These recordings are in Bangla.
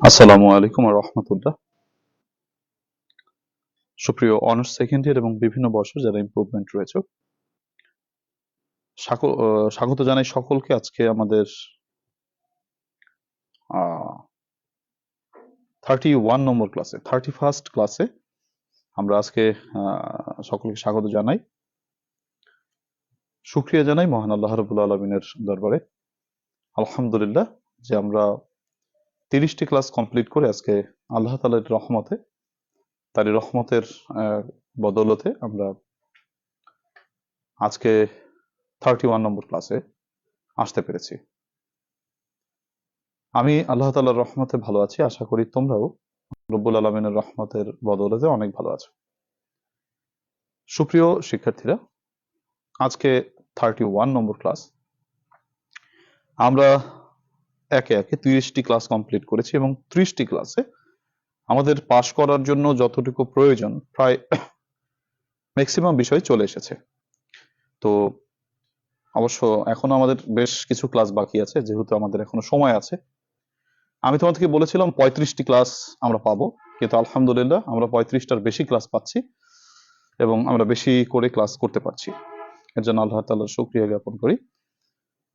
আসসালামু আলাইকুম ওয়া রাহমাতুল্লাহ। সুপ্রিয় অনার্স সেকেন্ড ইয়ার এবং বিভিন্ন বর্ষের যারা ইমপ্রুভমেন্ট রয়েছে, স্বাগত জানাই সকলকে আজকে আমাদের 31 নম্বর ক্লাসে, 31st ক্লাসে আমরা আজকে সকলকে স্বাগত জানাই। শুকরিয়া জানাই মহান আল্লাহ রাব্বুল আলামিনের দরবারে, আলহামদুলিল্লাহ, যে আমরা 30টি ক্লাস কমপ্লিট করে আজকে আল্লাহ তাআলার রহমতে, তারই রহমতের বদৌলতে আমরা আজকে 31 নম্বর ক্লাসে আসতে পেরেছি। আমি আল্লাহ তাআলার রহমতে ভালো আছি, আশা করি তোমরাও রব্বুল আলামিনের রহমতের বদৌলতে অনেক ভালো আছো। সুপ্রিয় শিক্ষার্থীরা, আজকে 31 নম্বর ক্লাস। আমরা একে একে 30টি ক্লাস কমপ্লিট করেছি এবং 30টি ক্লাসে আমাদের পাশ করার জন্য যতটুকু প্রয়োজন প্রায় ম্যাক্সিমাম বিষয় চলে এসেছে। তো অবশ্য এখনো আমাদের বেশ কিছু ক্লাস বাকি আছে, যেহেতু আমাদের এখনো সময় আছে। আমি তোমাদেরকে বলেছিলাম 35টি ক্লাস আমরা পাবো, কিন্তু আলহামদুলিল্লাহ আমরা 35টার বেশি ক্লাস পাচ্ছি এবং আমরা বেশি করে ক্লাস করতে পারছি। এর জন্য আল্লাহ তাআলার শুকরিয়া জ্ঞাপন করি।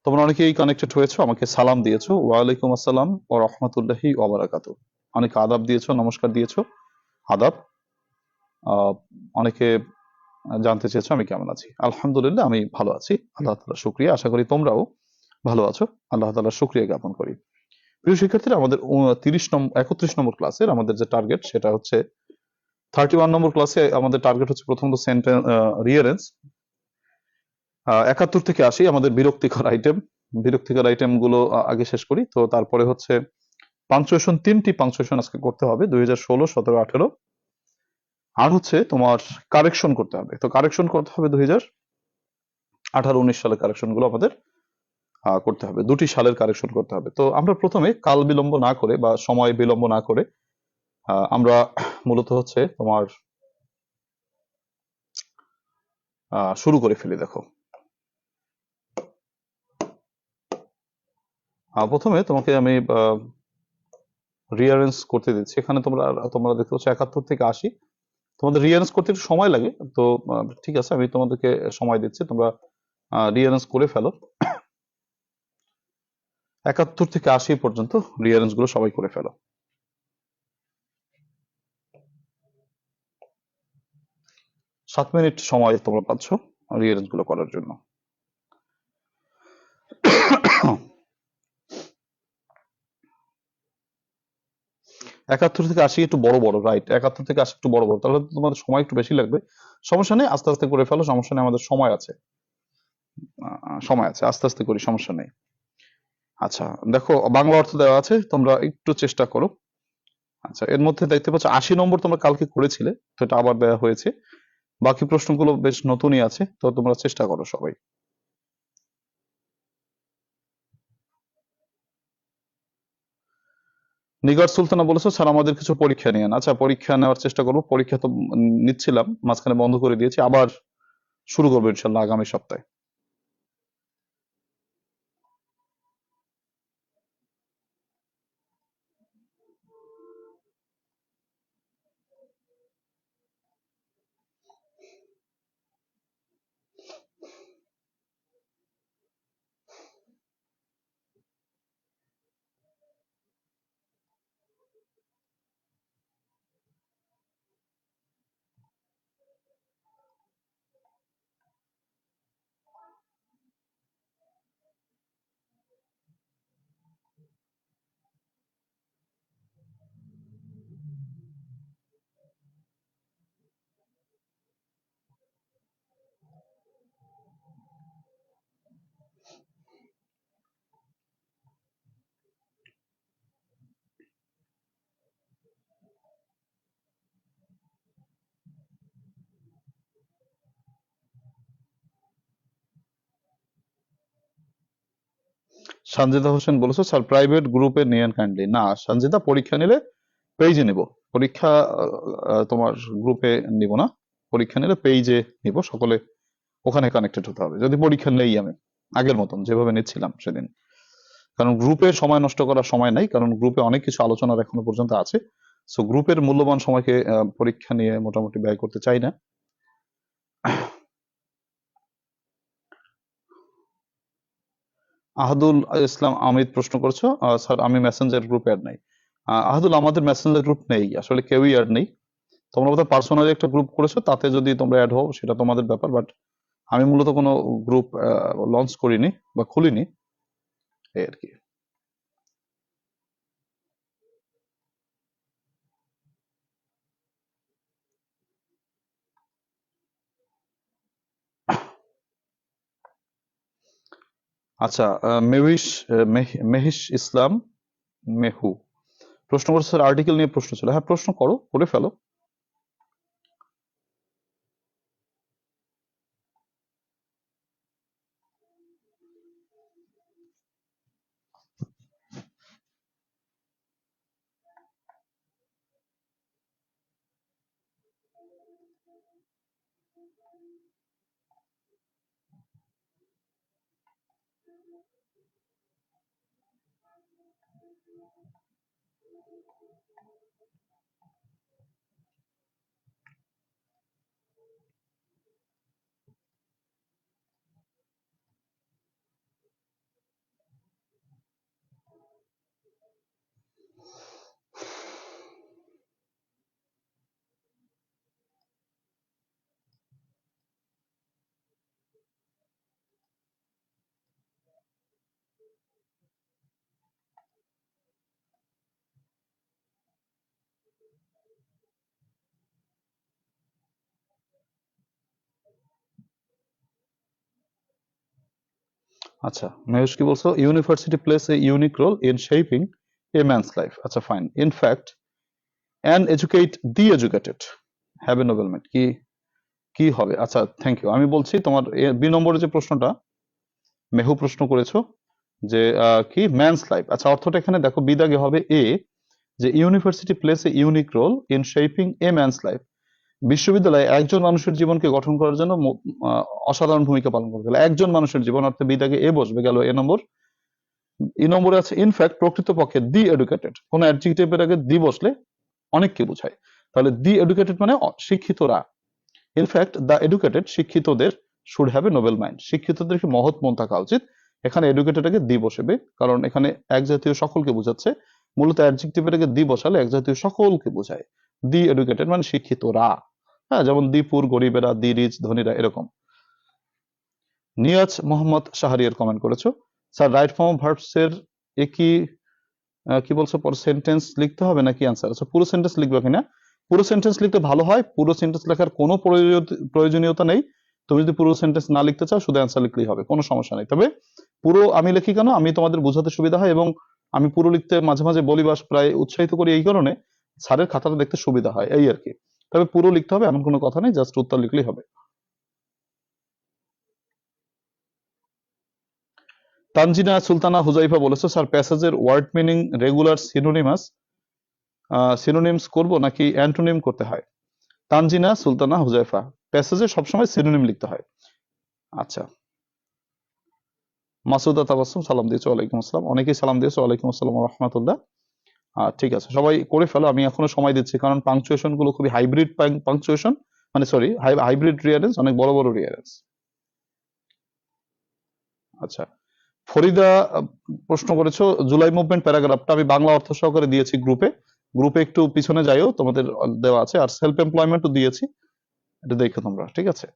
তোমরা অনেকেই কানেক্টেড হয়েছো, আমাকে সালাম দিয়েছো, ওয়ালাইকুম আসসালাম ওয়া রাহমাতুল্লাহি ওয়া বারাকাতুহু। অনেকে আদাব দিয়েছো, নমস্কার দিয়েছো, আদাব। অনেকে জানতে চেয়েছো আমি কেমন আছি। আলহামদুলিল্লাহ আমি ভালো আছি, আল্লাহ তাআলার শুকরিয়া। আশা করি তোমরাও ভালো আছো, আল্লাহ তাআলার শুকরিয়া জ্ঞাপন করি। প্রিয় শিক্ষার্থীরা, আমাদের 31 নম্বর ক্লাসের আমাদের যে টার্গেট সেটা হচ্ছে 31 নম্বর ক্লাসে আমাদের টার্গেট হচ্ছে প্রথমত সেন্টেন্স রিয়ারেন্স। 71 থেকে 80 আমাদের বিরক্তিকর আইটেম গুলো আগে শেষ করি। তো তারপরে হচ্ছে পাংচুয়েশন, 3টি পাংচুয়েশন আজকে করতে হবে, 2016, 17, 18। আর হচ্ছে তোমার কারেকশন করতে হবে। তো কারেকশন করতে হবে 2018, 19 সালের কারেকশন গুলো আমাদের করতে হবে, 2টি সালের কারেকশন করতে হবে। তো আমরা প্রথমে কাল বিলম্ব না করে বা সময় বিলম্ব না করে আমরা মূলত হচ্ছে তোমার শুরু করে ফেলি। দেখো, প্রথমে তোমাকে আমি রিয়ারেঞ্জ করতে দিচ্ছি। এখানে তোমরা দেখতে পাচ্ছ 71 থেকে 80। তোমাদের রিয়ারেঞ্জ করতে একটু সময় লাগে, তো ঠিক আছে, আমি তোমাদেরকে সময় দিচ্ছি, তোমরা রিয়ারেঞ্জ করে ফেলো। 71 থেকে 80 পর্যন্ত রিয়ারেঞ্জ গুলো সবাই করে ফেলো। 7 মিনিট সময় তোমরা পাচ্ছ রিয়ারেঞ্জ গুলো করার জন্য। 71 থেকে 80 একটু বড় বড়, রাইট? 71 থেকে 80 একটু বড় বড়, তাহলে তো তোমার সময় একটু বেশি লাগবে। সমস্যা নেই, আস্তে আস্তে করে ফেলো, সমস্যা নেই, আমাদের সময় আছে, আস্তে আস্তে করি, সমস্যা নেই। আচ্ছা, দেখো বাংলা অর্থ দেওয়া আছে, তোমরা একটু চেষ্টা করো। আচ্ছা, এর মধ্যে দেখতে পাচ্ছ 80 নম্বর তোমরা কালকে করেছিলে, তো এটা আবার দেওয়া হয়েছে। বাকি প্রশ্নগুলো বেশ নতুনই আছে, তো তোমরা চেষ্টা করো সবাই। নিগার সুলতানা বলেছো স্যার আমাদের কিছু পরীক্ষা নিয়েন। আচ্ছা, পরীক্ষা নেওয়ার চেষ্টা করবো। পরীক্ষা তো নিচ্ছিলাম, মাঝখানে বন্ধ করে দিয়েছি, আবার শুরু করবো ইনশাল্লাহ আগামী সপ্তাহে। সঞ্জিদা হোসেন বলেছো স্যার প্রাইভেট গ্রুপে নিয়েন কাইন্ডলি। না সঞ্জিদা, পরীক্ষা নিলে পেজে নিব। পরীক্ষা তোমার গ্রুপে নিব না, পরীক্ষা নিলে পেজে নিব, সকলে ওখানে কানেক্টেড হতে হবে। যদি পরীক্ষা নেই আমি আগের মতন যেভাবে নিচ্ছিলাম সেদিন। কারণ গ্রুপে সময় নষ্ট করার সময় নাই, কারণ গ্রুপে অনেক কিছু আলোচনার এখনো পর্যন্ত আছে। সো গ্রুপের মূল্যবান সময়কে পরীক্ষা নিয়ে মোটামুটি ব্যয় করতে চাই না। আহাদুল ইসলাম আমিদ প্রশ্ন করছো, স্যার আমি মেসেঞ্জার গ্রুপে অ্যাড নাই। আহাদুল, আমাদের মেসেঞ্জার গ্রুপ নেই, আসলে কেউই অ্যাড নেই। তোমরা বোধহয় পার্সোনালি একটা গ্রুপ করেছো, তাতে যদি তোমরা অ্যাড হও সেটা তোমাদের ব্যাপার, বাট আমি মূলত কোনো গ্রুপ লঞ্চ করিনি বা খুলিনি, এই আর কি। আচ্ছা, মেহিশ ইসলাম মেহু প্রশ্ন করছে, স্যার আর্টিকেল নিয়ে প্রশ্ন ছিল। হ্যাঁ, প্রশ্ন করো, করে ফেলো। আচ্ছা, মহেশ কি বলছো? University plays a unique role in shaping a man's life. আচ্ছা, fine. In fact and educate the educated have a noble mind. কি কি হবে? আচ্ছা, থ্যাংক ইউ। আমি বলছি তোমার বি নম্বরের যে প্রশ্নটা মেহু প্রশ্ন করেছো, যে কি ম্যানস লাইফ। আচ্ছা, অর্থটা এখানে দেখো, বিদাগে হবে এ, যে university plays a unique role in shaping a man's life. বিশ্ববিদ্যালয় একজন মানুষের জীবনকে গঠন করার জন্য অসাধারণ ভূমিকা পালন করতে গেলে একজন মানুষের জীবন, অর্থাৎ বিদাগে এ বসবে, গেল এ নম্বর। ই নম্বরে আছে ইনফ্যাক্ট, প্রকৃতপক্ষে দি এডুকেটেড, কোন অ্যাডজেক্টিভের আগে দি বসলে অনেককে বোঝায়। তাহলে দি এডুকেটেড মানে শিক্ষিতরা। ইনফ্যাক্ট দ্য এডুকেটেড, শিক্ষিতদের, should have a noble mind, শিক্ষিতদের কি মহৎ মন থাকা উচিত। এখানে এডুকেটেড আগে দি বসবে, কারণ এখানে এক জাতীয় সকলকে বোঝাচ্ছে। মূলত অ্যাডজেক্টিভের আগে দি বসালে এক জাতীয় সকলকে বোঝায়। দি এডুকেটেড মানে শিক্ষিতরা। হ্যাঁ, যেমন দি পুর, গরিবেরা, দি রিচ, ধনীরা, এরকম। নিয়াজ মোহাম্মদ শাহরিয়ার কমেন্ট করেছো, sir right form of verbs এর কি কি বলছো, পরে সেন্টেন্স লিখতে হবে নাকি অ্যান্সার? আচ্ছা, পুরো সেন্টেন্স লিখবে কিনা? পুরো সেন্টেন্স লিখতে ভালো হয়, পুরো সেন্টেন্স লেখার কোনো প্রয়োজনীয়তা নেই। তুমি যদি পুরো সেন্টেন্স না লিখতে চাও, শুধু অ্যান্সার লিখলেই হবে, কোনো সমস্যা নেই। তবে পুরো আমি লিখি কেন, আমি তোমাদের বোঝাতে সুবিধা হয়, এবং আমি পুরো লিখতে মাঝে মাঝে বলি বা প্রায় উৎসাহিত করি, এই কারণে স্যারের খাতাটা দেখতে সুবিধা হয়, এই আর কি। তবে পুরো লিখতে হবে এমন কোনো কথা নেই, জাস্ট উত্তর লিখলেই হবে। তানজিনা সুলতানা হুজাইফা বলেছে, স্যার প্যাসেজের ওয়ার্ড মিনিং রেগুলার সিনোনিমস করব নাকি অ্যান্টোনিম করতে হয়? তানজিনা সুলতানা হুজাইফা, প্যাসেজে সবসময় সিনোনিম লিখতে হয়। আচ্ছা, মাসুদা তাবাসসুম সালাম দিয়েছে, ওয়ালাইকুম আসসালাম। অনেকেই সালাম দিয়েছে, ওয়ালাইকুম আসসালাম ওয়া রাহমাতুল্লাহ। ঠিক আছে, সবাই করে ফেলো, আমি এখনো সময় দিচ্ছি, কারণ পাংচুয়েশন গুলো খুবই হাইব্রিড পাংচুয়েশন, মানে সরি, হাইব্রিড রিয়ারেন্স, অনেক বড় বড় রিয়ারেন্স। আচ্ছা, ফরিদা প্রশ্ন করেছো, জুলাই মুভমেন্ট প্যারাগ্রাফটা আমি বাংলা অর্থ সহকারে দিয়েছি গ্রুপে। গ্রুপে একটু পিছনে যাইও, তোমাদের দেওয়া আছে। আর সেলফ এমপ্লয়মেন্টও দিয়েছি, এটা দেখো তোমরা, ঠিক আছে?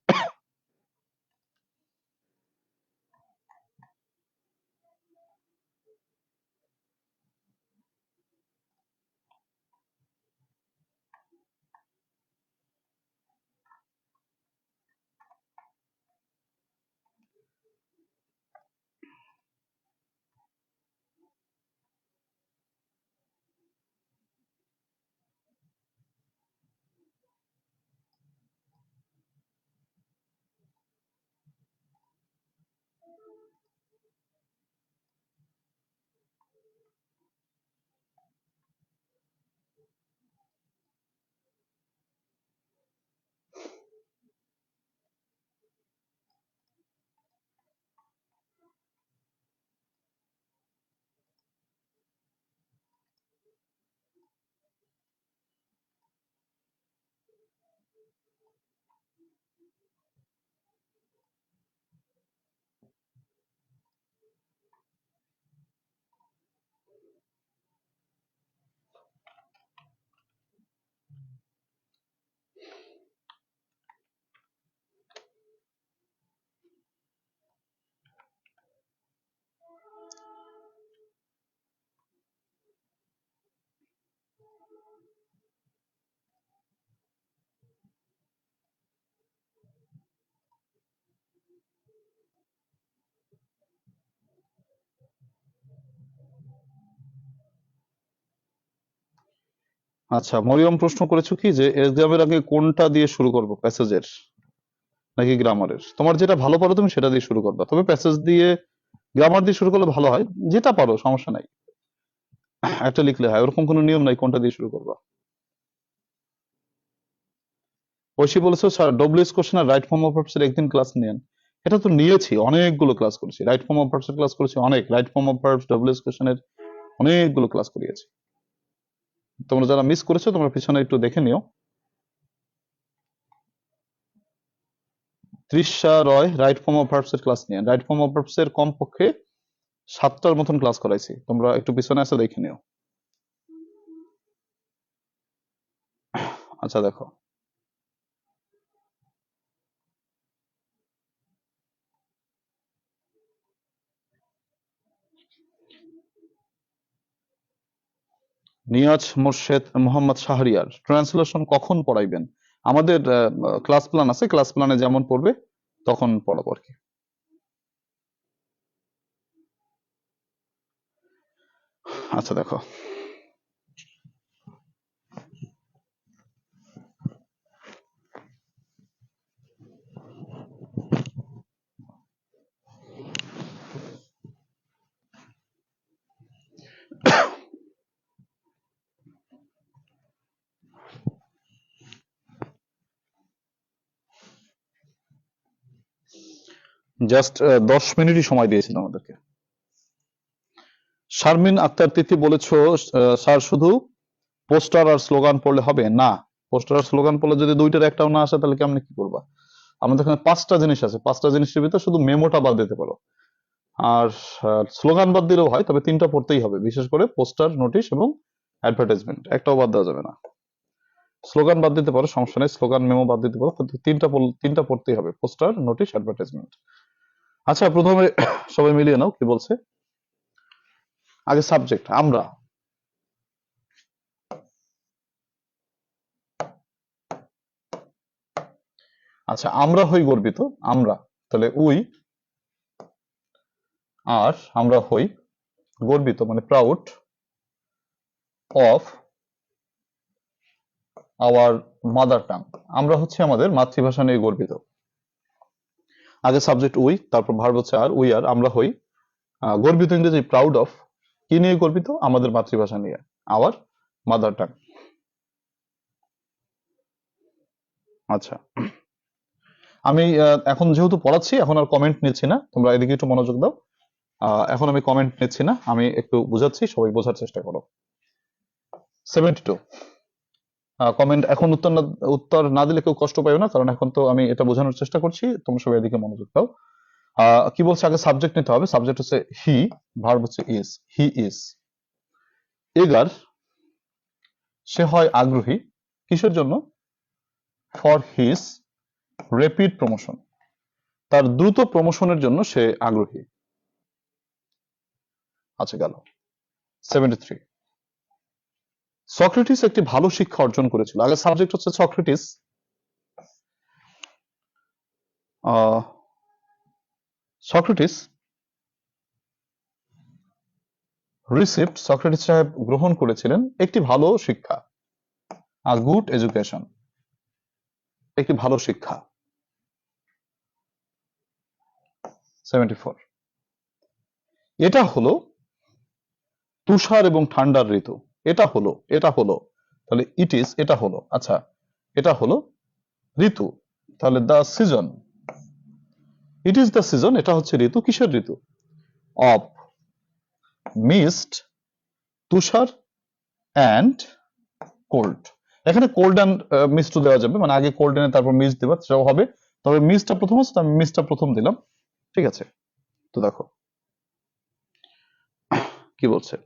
আচ্ছা, মরিয়ম প্রশ্ন করেছো কি যে এক্সামের আগে কোনটা দিয়ে শুরু করব, প্যাসেজের নাকি গ্রামারের? তোমার যেটা ভালো পারো তুমি সেটা দিয়ে শুরু করবা, তবে প্যাসেজ দিয়ে গ্রামার দিয়ে শুরু করলে ভালো হয়, যেটা পারো সমস্যা নাই, একটা লিখলে হয়, ওরকম কোনো নিয়ম নাই কোনটা দিয়ে শুরু করবা। ঐশী বলেছো স্যার ডব্লিউএস কোশ্চেন আর রাইট ফর্ম অফ ভার্বস এর একদিন ক্লাস নেন। এটা তো নিয়েছি, অনেকগুলো ক্লাস করেছি, রাইট ফর্ম অফ ভার্বস এর ক্লাস করেছি অনেক, right form of verbs WH কোশ্চেনের অনেকগুলো ক্লাস করিয়েছি। তোমরা যারা মিস করেছো তোমরা পিছনে একটু দেখে নিও। তৃষা রয় রাইট ফর্ম অফ ভার্বস এর ক্লাস নিয়ে, রাইট ফর্ম অফ ভার্বস এর কমপক্ষে 7টার মতন ক্লাস করাইছি, তোমরা একটু পিছনে এসে দেখে নিও। আচ্ছা দেখো, নিয়াজ মোর্শেদ মোহাম্মদ শাহরিয়ার ট্রান্সলেশন কখন পড়াইবেন? আমাদের ক্লাস প্ল্যান আছে, ক্লাস প্ল্যানে যেমন পড়বে তখন পড়াবো আর কি। আচ্ছা দেখো, জাস্ট 10 মিনিটই সময় দিয়েছিল আমাদেরকে। শারমিন আক্তার তিথি বলেছো স্যার শুধু পোস্টার আর স্লোগান পড়লে হবে না, পোস্টার আর স্লোগান পড়লে যদি দুইটার একটাও না আসে তাহলে কেমনে কি করবা? আমাদের এখানে 5টা জিনিস আছে, 5টা জিনিসের ভিতরে শুধু মেমোটা বাদ দিতে পারো, আর স্লোগান বাদ দিলেও হয়, তবে 3টা পড়তেই হবে, বিশেষ করে পোস্টার, নোটিশ এবং অ্যাডভার্টাইজমেন্ট, একটাও বাদ দেওয়া যাবে না। স্লোগান বাদ দিতে পারো সমস্যা নেই, স্লোগান মেমো বাদ দিতে পারো, কিন্তু তিনটা পড়তেই হবে, পোস্টার, নোটিশ, অ্যাডভার্টাইজমেন্ট। আচ্ছা প্রথমে সবাই মিলিয়ে নাও কি বলছে। আগে সাবজেক্ট আমরা, আচ্ছা আমরা হই গর্বিত, আমরা, তাহলে উই, আর আমরা হই গর্বিত মানে proud of our mother tongue, আমরা হচ্ছে আমাদের মাতৃভাষা নিয়ে গর্বিত। আগে সাবজেক্ট উই, তারপর ভার্ব হচ্ছে আর, উই আর, আমরা হই গর্বিত, ইংরেজি প্রাউড অফ, কি নিয়ে গর্বিত? আমাদের মাতৃভাষা নিয়ে, আওয়ার মাদার টাং। আচ্ছা আমি এখন যেহেতু পড়াচ্ছি এখন আর কমেন্ট নিচ্ছি না, তোমরা এদিকে একটু মনোযোগ দাও। এখন আমি কমেন্ট নিচ্ছি না, আমি একটু বুঝাচ্ছি, সবাই বোঝার চেষ্টা করো। 72 কমেন্ট এখন উত্তর না দিলে কেউ কষ্ট পাইও না, কারণ এখন তো আমি এটা বোঝানোর চেষ্টা করছি, তোমরা সবাই এদিকে মনোযোগ দাও। কি বলছে, আগে সাবজেক্ট নিতে হবে, সাবজেক্ট হচ্ছে হি, ভার্ব হচ্ছে ইজ, হি ইজ এগার, সে হয় আগ্রহী, কিসের জন্য? ফর হিজ রেপিড প্রমোশন, তার দ্রুত প্রমোশনের জন্য সে আগ্রহী। আচ্ছা গেল। 73 সক্রেটিস একটি ভালো শিক্ষা অর্জন করেছিল, আগে সাবজেক্ট হচ্ছে সক্রেটিস, সক্রেটিস রিসিভড, সক্রেটিস সাহেব গ্রহণ করেছিলেন একটি ভালো শিক্ষা, আ গুড এডুকেশন, একটি ভালো শিক্ষা। 74 এটা হলো তুষার এবং ঠান্ডার ঋতু, এটা হলো তাহলে ইট ইজ, এটা হলো, আচ্ছা এটা হলো ঋতু, তাহলে the season, it is the season, এটা হচ্ছে ঋতু, কিসের ঋতু? অফ মিস্ট, তুষার, অ্যান্ড কোল্ড। এখানে কোল্ড অ্যান্ড মিস্ট দেওয়া যাবে, মানে আগে কোল্ড এনে তারপর মিস্ট দেওয়া, সেটাও হবে, তবে মিস্টটা প্রথম আছে, আমি মিস্টটা প্রথম দিলাম, ঠিক আছে। তো দেখো কি বলছে,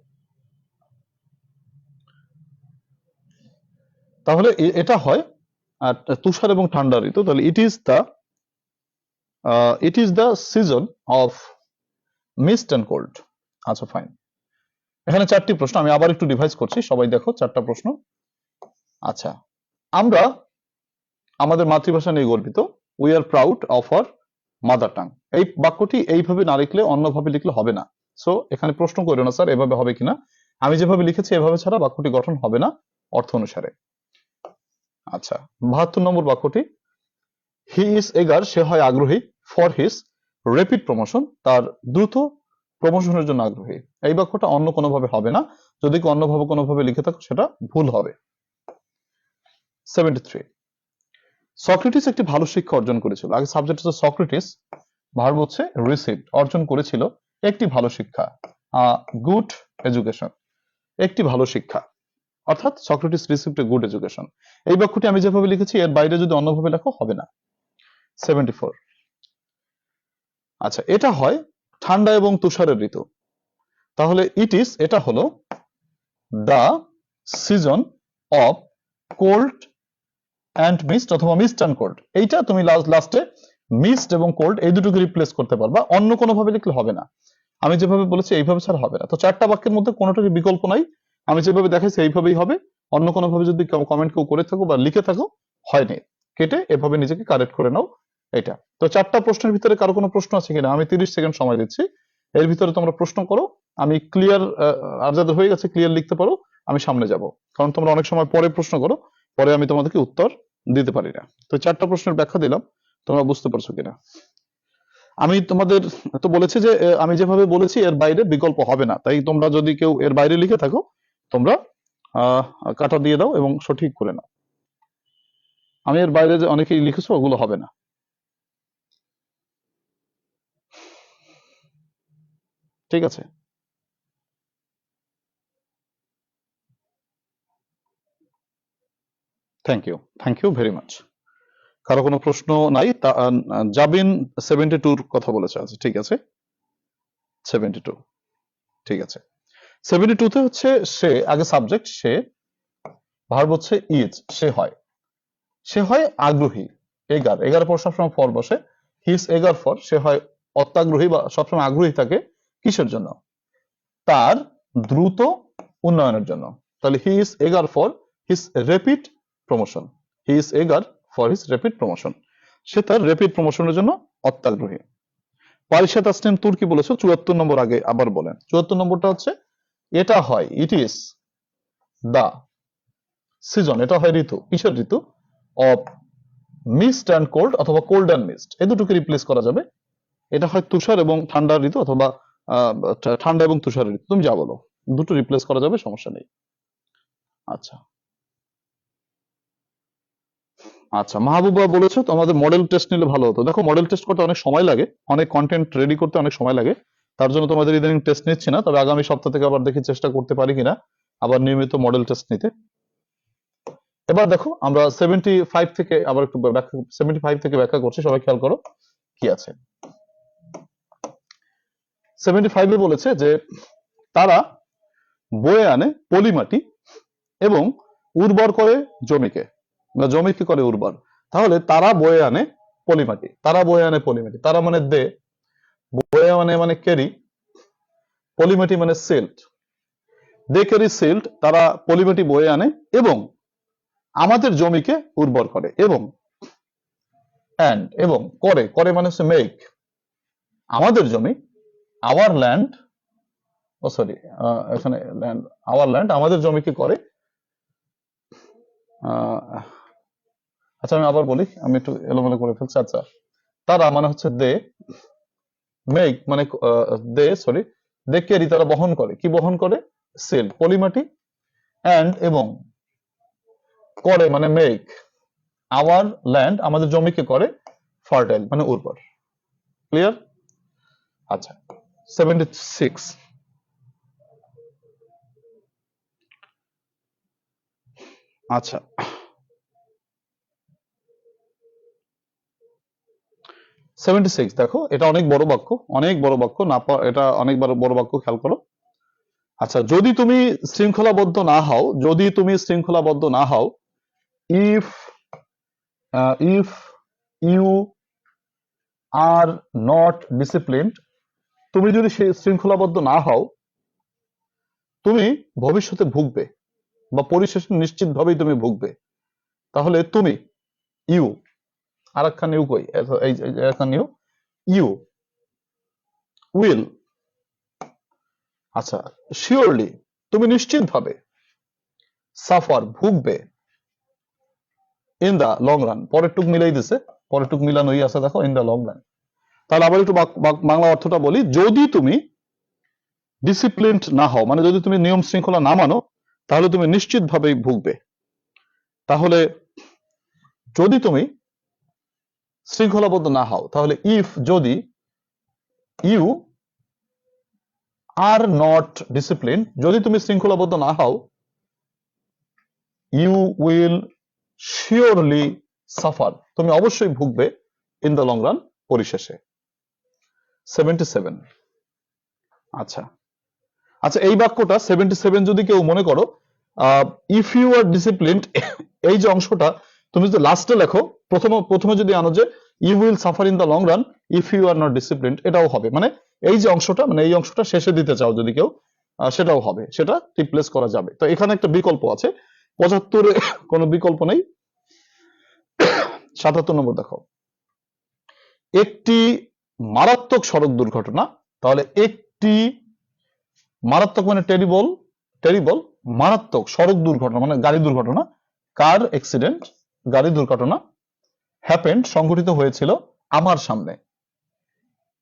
তাহলে এটা হয় আর তুষার এবং ঠান্ডা ঋতু, তাহলে ইট is the season of mist and cold. আচ্ছা ফাইন, এখানে 4টি প্রশ্ন, আমি আবার একটু রিভাইজ করছি, সবাই দেখো 4টা প্রশ্ন। আচ্ছা আমরা আমাদের মাতৃভাষা নিয়ে গর্বিত, we are proud of our mother tongue, এই বাক্যটি এইভাবে না লিখলে অন্যভাবে লিখলে হবে না, সো এখানে প্রশ্ন করো না স্যার এভাবে হবে কিনা, আমি যেভাবে লিখেছি এভাবে ছাড়া বাক্যটি গঠন হবে না, অর্থ অনুসারে। আচ্ছা, 72 নম্বর বাক্যটি, হি ইজ এগার, সে হয় আগ্রহী, ফর হিজ রেপিড প্রমোশন, তার দ্রুত প্রমোশনের জন্য আগ্রহী। এই বাক্যটা অন্য কোনোভাবে হবে না, যদি অন্যভাবে কোনোভাবে লিখে থাকো সেটা ভুল হবে। 73, সক্রেটিস একটি ভালো শিক্ষা অর্জন করেছিল। আগে সাবজেক্ট হচ্ছে সক্রেটিস, ভার্ব হচ্ছে রিসিভড, অর্জন করেছিল একটি ভালো শিক্ষা, গুড এডুকেশন, একটি ভালো শিক্ষা, অর্থাৎ Socrates received a good education. এই বাক্যটি আমি যেভাবে লিখেছি এর বাইরে যদি অন্যভাবে লেখো হবে না। 74, আচ্ছা, এটা হয় ঠান্ডা এবং তুষারের ঋতু, তাহলে ইট ইজ, এটা হলো the season of cold and mist অথবা মিস্ট অ্যান্ড কোল্ড। এইটা তুমি লাস্টে মিস্ট এবং কোল্ড এই দুটোকে রিপ্লেস করতে পারবা, অন্য কোনো ভাবে লিখলে হবে না। আমি যেভাবে বলেছি এইভাবে ছাড়া হবে না। তো চারটা বাক্যের মধ্যে কোনোটারই বিকল্প নাই, আমি যেভাবে দেখাইছি এইভাবেই হবে। অন্য কোনো ভাবে যদি কমেন্ট কেউ করে থাকো বা লিখে থাকো হয়নি, কেটে এভাবে নিজেকে কারেক্ট করে নাও। এটা তো চারটা প্রশ্নের ভিতরে কারো কোনো প্রশ্ন আছে কিনা? আমি 30 সেকেন্ড সময় দিচ্ছি, এর ভিতরে তোমরা প্রশ্ন করো। আমি ক্লিয়ার, আর যাদের হয়ে গেছে ক্লিয়ার লিখতে পারো, আমি সামনে যাব, কারণ তোমরা অনেক সময় পরে প্রশ্ন করো, পরে আমি তোমাদেরকে উত্তর দিতে পারি না। তো চারটা প্রশ্নের ব্যাখ্যা দিলাম, তোমরা বুঝতে পারছো কিনা? আমি তোমাদের তো বলেছি যে আমি যেভাবে বলেছি এর বাইরে বিকল্প হবে না, তাই তোমরা যদি কেউ এর বাইরে লিখে থাকো তোমরা কাটা দিয়ে দাও এবং সঠিক করে নাও। আমি এর বাইরে যে অনেকেই লিখেছো ওগুলো হবে না। ঠিক আছে, থ্যাংক ইউ ভেরি মাচ। কারো কোনো প্রশ্ন নাই? জাবিন 72 কথা বলেছে। আচ্ছা ঠিক আছে, 72, ঠিক আছে। 72 তে হচ্ছে সে, আগে সাবজেক্ট সে, ভার্ব হচ্ছে ইজ, সে হয় আগ্রহী, এগার পর সবসময় ফর বসে, হি ইজ এগার ফর, সে হয় অত্যাগ্রহী বা সবসময় আগ্রহী থাকে কিসের জন্য? তার দ্রুত উন্নয়নের জন্য। তাহলে he is eager for his rapid promotion, he is eager for his rapid promotion, সে তার রেপিড প্রমোশনের জন্য অত্যাগ্রহী। পারিশা তাসনিম তুর্কি বলেছে 74 নম্বর, আগে আবার বলেন। 74 নম্বরটা হচ্ছে, এটা হয়, ইট ইজ দা সিজন, এটা হয় ঋতু, কিসের ঋতু? অফ মিস্ট অ্যান্ড কোল্ড অথবা কোল্ড অ্যান্ড মিস্ট, এই দুটোকে রিপ্লেস করা যাবে। এটা হয় তুষার এবং ঠান্ডার ঋতু অথবা ঠান্ডা এবং তুষার ঋতু, তুমি যা বলো, দুটো রিপ্লেস করা যাবে, সমস্যা নেই। আচ্ছা আচ্ছা, মাহবুবা বলেছো তোমাদের মডেল টেস্ট নিলে ভালো হতো। দেখো মডেল টেস্ট করতে অনেক সময় লাগে, অনেক কন্টেন্ট রেডি করতে অনেক সময় লাগে, তার জন্য তোমাদের ইদানিং টেস্ট নিচ্ছি না, তবে আগামী সপ্তাহ থেকে আবার দেখি চেষ্টা করতে পারি কিনা আবার নিয়মিত মডেল টেস্ট নিতে। এবার দেখো আমরা 75 থেকে আবার একটু ব্যাখ্যা, 75 থেকে ব্যাখ্যা করছি, সবাই খেয়াল করো কি আছে। 75 বলেছে যে তারা বয়ে আনে পলিমাটি এবং উর্বর করে জমিকে, বা জমিকে করে উর্বর। তাহলে তারা বয়ে আনে পলিমাটি, তারা মানে দে, বয়ে আনে মানে ক্যারি, পলিমাটি মানে সিল্ট, দে ক্যারি সিল্ট, তারা পলিমাটি বয়ে আনে এবং আমাদের জমিকে উর্বর করে, এবং করে মানে হচ্ছে মেক, আমাদের জমি, আওয়ার ল্যান্ড, সরি এখানে ল্যান্ড, আওয়ার ল্যান্ড, আমাদের জমিকে করে, আচ্ছা আমি আবার বলি, আমি একটু এলোমেলো করে ফেলছি। আচ্ছা, তারা মানে হচ্ছে দে, মেক মানে দে ক্যারি, তারা বহন করে, কি বহন করে? সিল্ট, পলিমাটি, এবং করে মানে মেক আওয়ার ল্যান্ড, আমাদের জমিকে করে ফার্টাইল মানে উর্বর। ক্লিয়ার? আচ্ছা 76, আচ্ছা 76 দেখো, এটা অনেক বড় বাক্য, না এটা অনেক বড় বাক্য, খেয়াল করো। আচ্ছা, যদি তুমি শৃঙ্খলাবদ্ধ না হও, if you are not disciplined, তুমি যদি শৃঙ্খলাবদ্ধ না হও, তুমি ভবিষ্যতে ভুগবে বা পরিশেষে নিশ্চিতভাবেই তুমি ভুগবে। তাহলে তুমি ইউ, আর একখান ইউ কই, ইউ উইল, আচ্ছা শিওরলি, তুমি নিশ্চিতভাবে, সাফার ভুগবে ইন দা লং রান, পরের টুক মিলাই দিছে, পরের টুক মিলানোই আছে দেখো, ইন দা লং রান। তাহলে আবার একটু বাংলা অর্থটা বলি, যদি তুমি ডিসিপ্লিনড না হও, মানে যদি তুমি নিয়ম শৃঙ্খলা না মানো, তাহলে তুমি নিশ্চিতভাবেই ভুগবে। তাহলে যদি তুমি শৃঙ্খলাবদ্ধ না হও, তাহলে ইফ যদি ইউ আর নট ডিসিপ্লিন, যদি তুমি শৃঙ্খলাবদ্ধ না হও, ইউ উইল শিওরলি সাফার, তুমি অবশ্যই ভুগবে ইন দ্য লং রান, পরিশেষে। 77। আচ্ছা আচ্ছা, এই বাক্যটা 77 যদি কেউ মনে করো, ইফ ইউ আর ডিসিপ্লিনড, এই যে অংশটা তুমি যদি লাস্টে লেখো, প্রথমে যদি আনো যে you will suffer in the long run if you are not disciplined, এটাও হবে। মানে এই যে অংশটা, মানে এই অংশটা শেষে দিতে চাও যদি কেউ, সেটাও হবে, সেটা রিপ্লেস করা যাবে। তো এখানে একটা বিকল্প আছে, 75 কোনো বিকল্প নেই। 77 নম্বর দেখো, একটি মারাত্মক সড়ক দুর্ঘটনা, তাহলে একটি মারাত্মক মানে টেরিবল, টেরিবল মারাত্মক সড়ক দুর্ঘটনা মানে গাড়ি দুর্ঘটনা, কার অ্যাক্সিডেন্ট, গাড়ি দুর্ঘটনা, হ্যাপেন্ড সংঘটিত হয়েছিল আমার সামনে,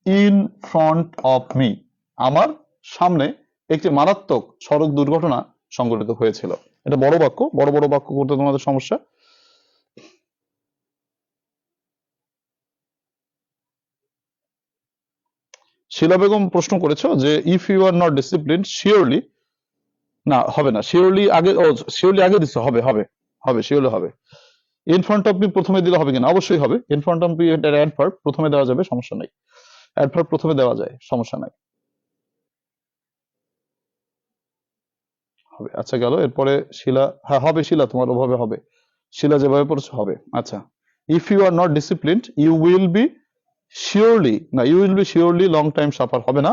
ইন ফ্রন্ট অফ মি, আমার সামনে একটি মারাত্মক সড়ক দুর্ঘটনা সংঘটিত হয়েছিল। এটা বড় বাক্য, বড় বড় বাক্য করতে তোমাদের সমস্যা। শিলা বেগম প্রশ্ন করেছো যে if you are not discipline surely, না হবে না, শিওরলি আগে, ও শিওরলি আগে দিচ্ছে, হবে হবে হবে, শিওরলি হবে। ইন ফ্রন্ট অফ মি প্রথমে দিলে হবে কিনা, অবশ্যই হবে। ইন ফ্রন্ট অফ মি এটা অ্যাডভার্ব, প্রথমে দেওয়া যাবে, সমস্যা নাই। অ্যাডভার্ব প্রথমে দেওয়া যায়, সমস্যা নাই, হবে। আচ্ছা গেল, এরপরে শিলা, হ্যাঁ হবে শিলা, তোমার ওভাবে হবে, শিলা যেভাবে পড়েছো হবে। আচ্ছা, if you are not disciplined you will be surely, না you will be surely long time suffer, হবে না।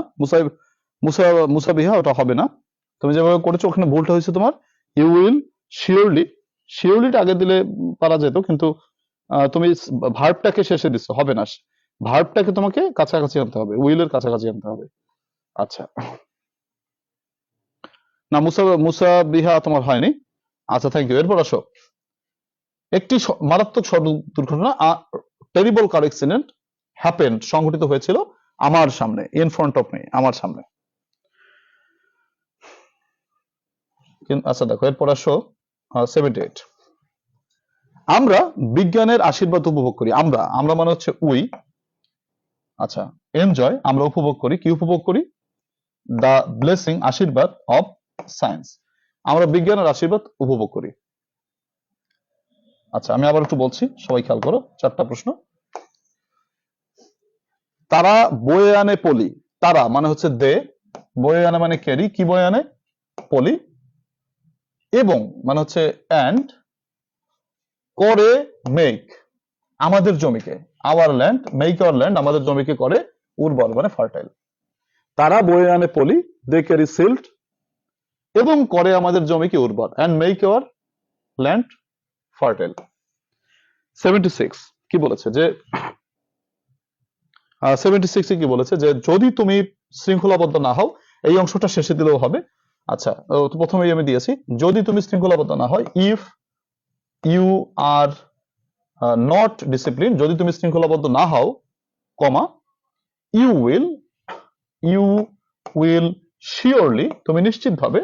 মুসাবিহা ওটা হবে না, তুমি যেভাবে করেছো ওখানে ভুলটা হয়েছে তোমার। ইউ উইল শিওরলি, শিওরলিটা আগে দিলে পারা যেত, কিন্তু তুমি ভার্বটাকে শেষে দিচ্ছ, হবে না। ভার্বটাকে তোমাকে কাছাকাছি আনতে হবে, উইলের কাছাকাছি আনতে হবে। আচ্ছা, না মুসাবিহা তোমার হয়নি। আচ্ছা, থ্যাংক ইউ। এরপর আসো, একটি মারাত্মক সড়ক দুর্ঘটনা, টেরিবল কার অ্যাক্সিডেন্ট হ্যাপেন্ড সংঘটিত হয়েছিল আমার সামনে, ইন ফ্রন্ট অফ মি, আমার সামনে। আচ্ছা দেখো, এরপর আসো 78। আমরা বিজ্ঞানের আশীর্বাদ উপভোগ করি, আমরা, আমরা মানে হচ্ছে উই। আচ্ছা, এনজয় আমরা উপভোগ করি, কি উপভোগ করি, দ্য ব্লেসিং আশীর্বাদ অফ সায়েন্স, আমরা বিজ্ঞানের আশীর্বাদ উপভোগ করি। আচ্ছা, আমি আবার একটু বলছি, সবাই খেয়াল করো, 4টা প্রশ্ন। তারা বয়ে আনে পলি, তারা মানে হচ্ছে দে, বয়ে আনে মানে ক্যারি, কি বয়ে আনে, পলি, এবং মানে হচ্ছে অ্যান্ড, করে মেক আমাদের জমিকে, our land, make our land আমাদের জমিকে করে উর্বর মানে ফার্টাইল। তারা বয়ে আনে পলি, দে ক্যারি সিল্ট, এবং করে আমাদের জমিকে উর্বর, and make our land fertile. 76 কি বলেছে যে 76 কি বলেছে যে যদি তুমি শৃঙ্খলাবদ্ধ না হও, এই অংশটা শেষে দিলেও হবে। আচ্ছা, তো প্রথমেই আমি দিয়েছি, যদি তুমি শৃঙ্খলাবদ্ধ না হয়, if you are not discipline, যদি তুমি শৃঙ্খলাবদ্ধ না হও, কমা, ইউ উইল শিওরলি, তুমি নিশ্চিতভাবে,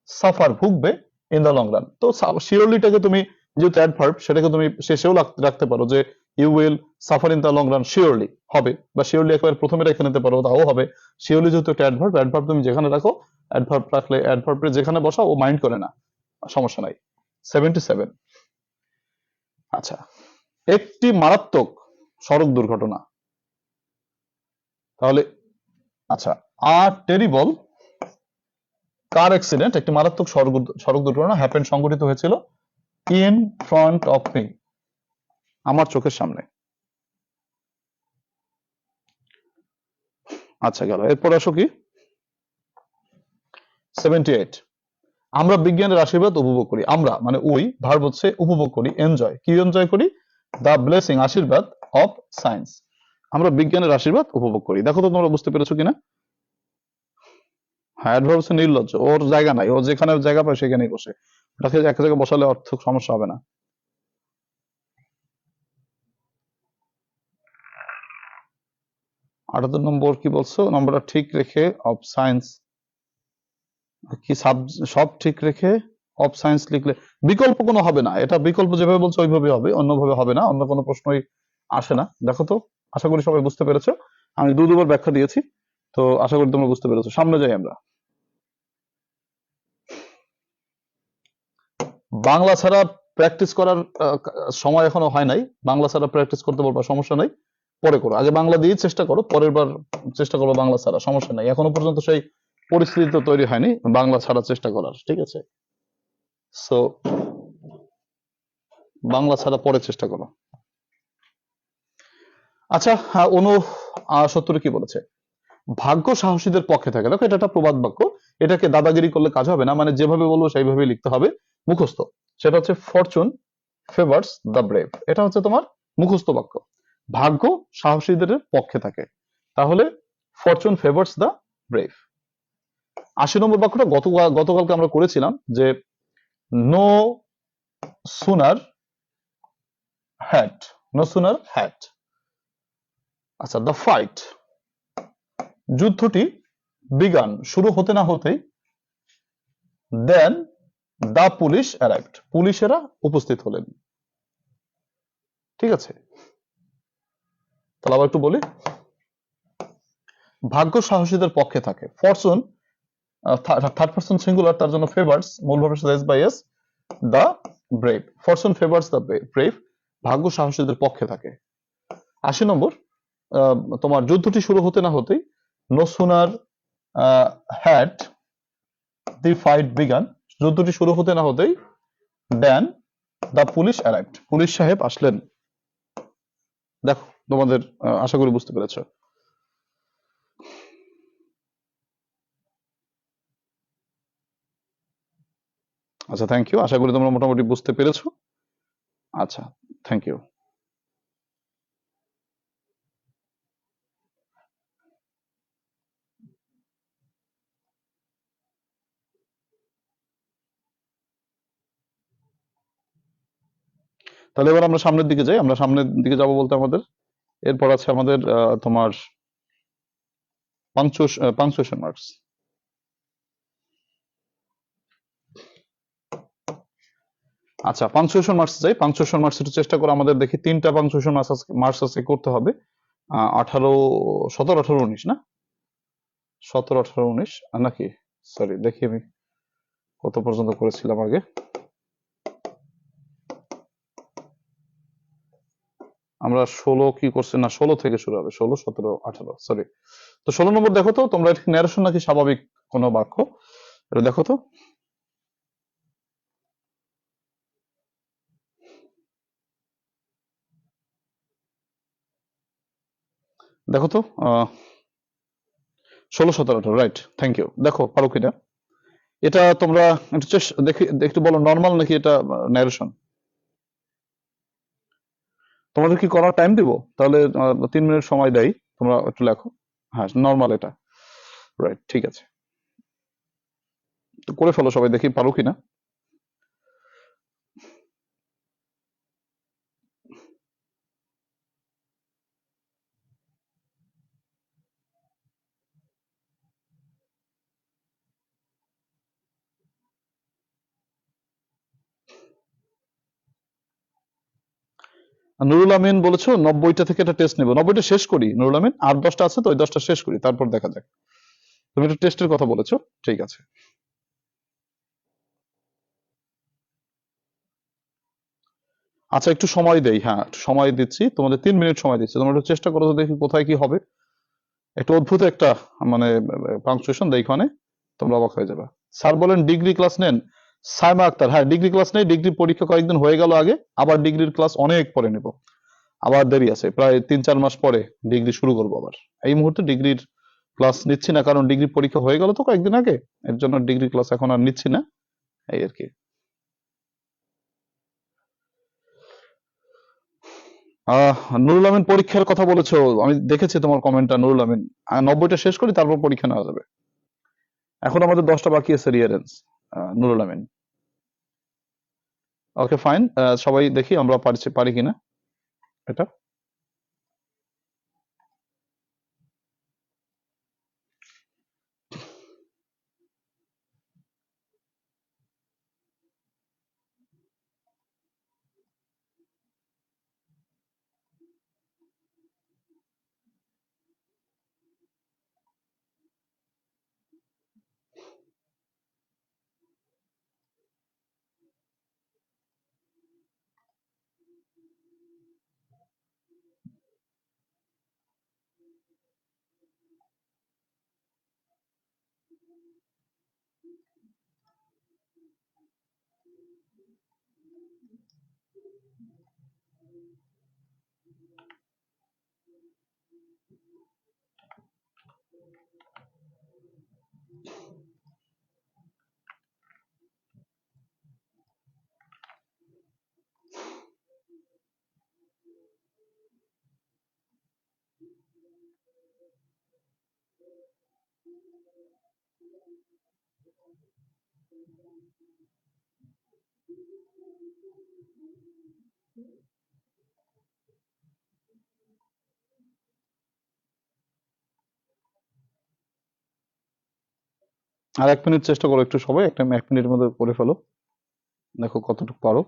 সাফার ভুগবে ইন দ্য লং রান। তো শিওরলিটাকে তুমি যেহেতু অ্যাডভার্ব, সেটাকে তুমি শেষেও রাখতে পারো, যে you will suffer in the long run surely, হবে। বা শিওরলি একবার প্রথমে রেখে নিতে পারো, তাও হবে। শিওরলি যেহেতু একটা অ্যাডভার্ব, অ্যাডভার্ব তুমি যেখানে রাখো, অ্যাডভার্ব রাখলে অ্যাডভার্বের যেখানে বসাও ও মাইন্ড করে না, সমস্যা নাই। 77। আচ্ছা, একটি মারাত্মক সড়ক দুর্ঘটনা, তাহলে আচ্ছা, টেরিবল কার অ্যাক্সিডেন্ট, একটি মারাত্মক সড়ক দুর্ঘটনা হ্যাপেন সংঘটিত হয়েছিল ইন ফ্রন্ট অফ মি, আমার চোখের সামনে। আচ্ছা গেল, এরপর আসো কি 78। আমরা বিজ্ঞানের আশীর্বাদ উপভোগ করি, আমরা মানে উই, ভার্ব হচ্ছে উপভোগ করি, এনজয়, কি এনজয় করি, দ্য ব্লেসিং আশীর্বাদ অফ সায়েন্স, আমরা বিজ্ঞানের আশীর্বাদ উপভোগ করি। দেখো তো তোমরা বুঝতে পেরেছো কিনা। হ্যাঁ, অ্যাডভার্ব হচ্ছে নির্লজ্জ, ওর জায়গা নাই, ও যেখানে জায়গা পায় সেখানেই বসে, ওটাকে এক জায়গায় বসালে অর্থ সমস্যা হবে না। আটাত্তর নম্বর কি বলছো? নম্বরটা ঠিক রেখে অফ সায়েন্স কি সব ঠিক রেখে অফ সায়েন্স লিখলে বিকল্প কোনো হবে না, এটা বিকল্প যেভাবে বলছো ওইভাবে হবে, অন্যভাবে হবে না, অন্য কোনো প্রশ্নই আসে না। দেখো তো, আশা করি সবাই বুঝতে পেরেছো, আমি দুবার ব্যাখ্যা দিয়েছি, তো আশা করি তোমরা বুঝতে পেরেছো। সামনে যাই আমরা। বাংলা ছাড়া প্র্যাকটিস করার সময় এখনো হয় নাই, বাংলা ছাড়া প্র্যাকটিস করতে পারবা, সমস্যা নাই, পরে করো, আগে বাংলা দিয়ে চেষ্টা করো, পরের বার চেষ্টা করবো বাংলা ছাড়া, সমস্যা নাই, এখনো পর্যন্ত সেই পরিস্থিতি তো তৈরি হয়নি বাংলা ছাড়া চেষ্টা করার, ঠিক আছে? সো বাংলা ছাড়া পরে চেষ্টা করো। আচ্ছা, অনু 70 কি বলেছে? ভাগ্য সাহসীদের পক্ষে থাকে। দেখো, এটা একটা প্রবাদ বাক্য, এটাকে দাদাগিরি করলে কাজ হবে না, মানে যেভাবে বলবো সেইভাবে লিখতে হবে, মুখস্থ। সেটা হচ্ছে ফরচুন ফেভার্স দ্য ব্রেভ, এটা হচ্ছে তোমার মুখস্থ বাক্য। ভাগ্য সাহসীদের পক্ষে থাকে, তাহলে ফরচুন ফেভার্স দ্য ব্রেভ। 80 নম্বর বাক্যটা গতকালকে আমরা করেছিলাম যে no sooner had, no sooner had, আচ্ছা, দ্য ফাইট, যুদ্ধটি বিগান, শুরু হতে না হতেই, দেন দা পুলিশ অ্যারাইভড, পুলিশেরা উপস্থিত হলেন, ঠিক আছে? তাহলে আবার একটু বলি, ভাগ্য সাহসীদের পক্ষে থাকে, ফরচুন থার্ড পারসন সিঙ্গুলার, তার জন্য ফেভার্স, মূল ভাবে এস বাই এস, the brave, fortune favours the brave, ভাগ্য সাহসীদের পক্ষে থাকে। 80 নম্বর, তোমার যুদ্ধটি শুরু হতে না হতেই, no sooner had the fight began, যুদ্ধটি শুরু হতে না হতেই, then the police arrived, police সাহেব আসলেন। দেখো, তোমাদের আশা করি বুঝতে পেরেছো। আচ্ছা, থ্যাংক ইউ, আশা করি তোমরা মোটামুটি বুঝতে পেরেছো। আচ্ছা, থ্যাংক ইউ। তাহলে এবার আমরা সামনের দিকে যাই, আমরা সামনের দিকে যাব বলতে আমাদের এরপর আছে আমাদের তোমার পাংচুয়েশন মার্কস। আচ্ছা, পাংচুয়েশন মার্কস যাই, পাংচুয়েশন মার্কস একটু চেষ্টা করো, আমাদের দেখি 3টা পাংচুয়েশন মার্কস আজকে করতে হবে। 18, 17, 18, 19 না, 17, 18, 19 নাকি, সরি দেখি আমি কত পর্যন্ত করেছিলাম আগে। আমরা 16 কি করছি না, 16 থেকে শুরু হবে, 16, 17, 18, সরি। তো 16 নম্বর দেখো তো তোমরা, ন্যারেশন নাকি স্বাভাবিক কোনো বাক্য, এটা দেখো তো। দেখো তো 16, 17, 18, রাইট, থ্যাংক ইউ। দেখো পারো কিনা এটা তোমরা একটু দেখি, একটু বলো নর্মাল নাকি এটা ন্যারেশন। তোমাদের কি করার টাইম দিব? তাহলে 3 মিনিট সময় দেই, তোমরা একটু লেখো। হ্যাঁ, নর্মাল এটা, রাইট, ঠিক আছে, তো করে ফেলো সবাই, দেখি পারো কিনা। নুরুল আমিন বলেছো 90টা থেকে একটা টেস্ট নেবো, 90টা শেষ করি নুরুল আমিন, আর 10টা আছে তো, ওই 10টা শেষ করি, তারপর দেখা যাক। তুমি একটা টেস্টের কথা বলেছো, ঠিক আছে। আচ্ছা, একটু সময় দেই, হ্যাঁ একটু সময় দিচ্ছি তোমাদের, 3 মিনিট সময় দিচ্ছি, তোমরা একটু চেষ্টা করো তো দেখি কোথায় কি হবে। একটা অদ্ভুত একটা মানে পাংচুয়েশন দেখনে তোমরা অবাক হয়ে যাবে। স্যার বলেন ডিগ্রি ক্লাস নেন, সাইমা আক্তার, হ্যাঁ ডিগ্রি ক্লাস নেই, ডিগ্রি পরীক্ষা কয়েকদিন হয়ে গেল আগে, আবার ডিগ্রির ক্লাস অনেক পরে নেব, আবার দেরি আছে, প্রায় 3-4 মাস পরে ডিগ্রি শুরু করবো আবার। এই মুহূর্তে ডিগ্রির ক্লাস নিচ্ছি না, কারণ ডিগ্রি পরীক্ষা হয়ে গেল তো কয়েকদিন আগে, এর জন্য ডিগ্রি ক্লাস এখন আর নিচ্ছি না, এই আর কি। নুরুল আমিন পরীক্ষার কথা বলেছো, আমি দেখেছি তোমার কমেন্টটা নুরুল আমিন, 90টা শেষ করি তারপর পরীক্ষা নেওয়া যাবে। এখন আমাদের 10টা বাকি আছে রিয়ারেন্স, নুরুল আমিন। ওকে ফাইন, সবাই দেখি আমরা পারি কিনা এটা। আর 1 মিনিট চেষ্টা করো একটু সবাই, 1 মিনিটের মধ্যে করে ফেলো, দেখো কতটুকু পারো।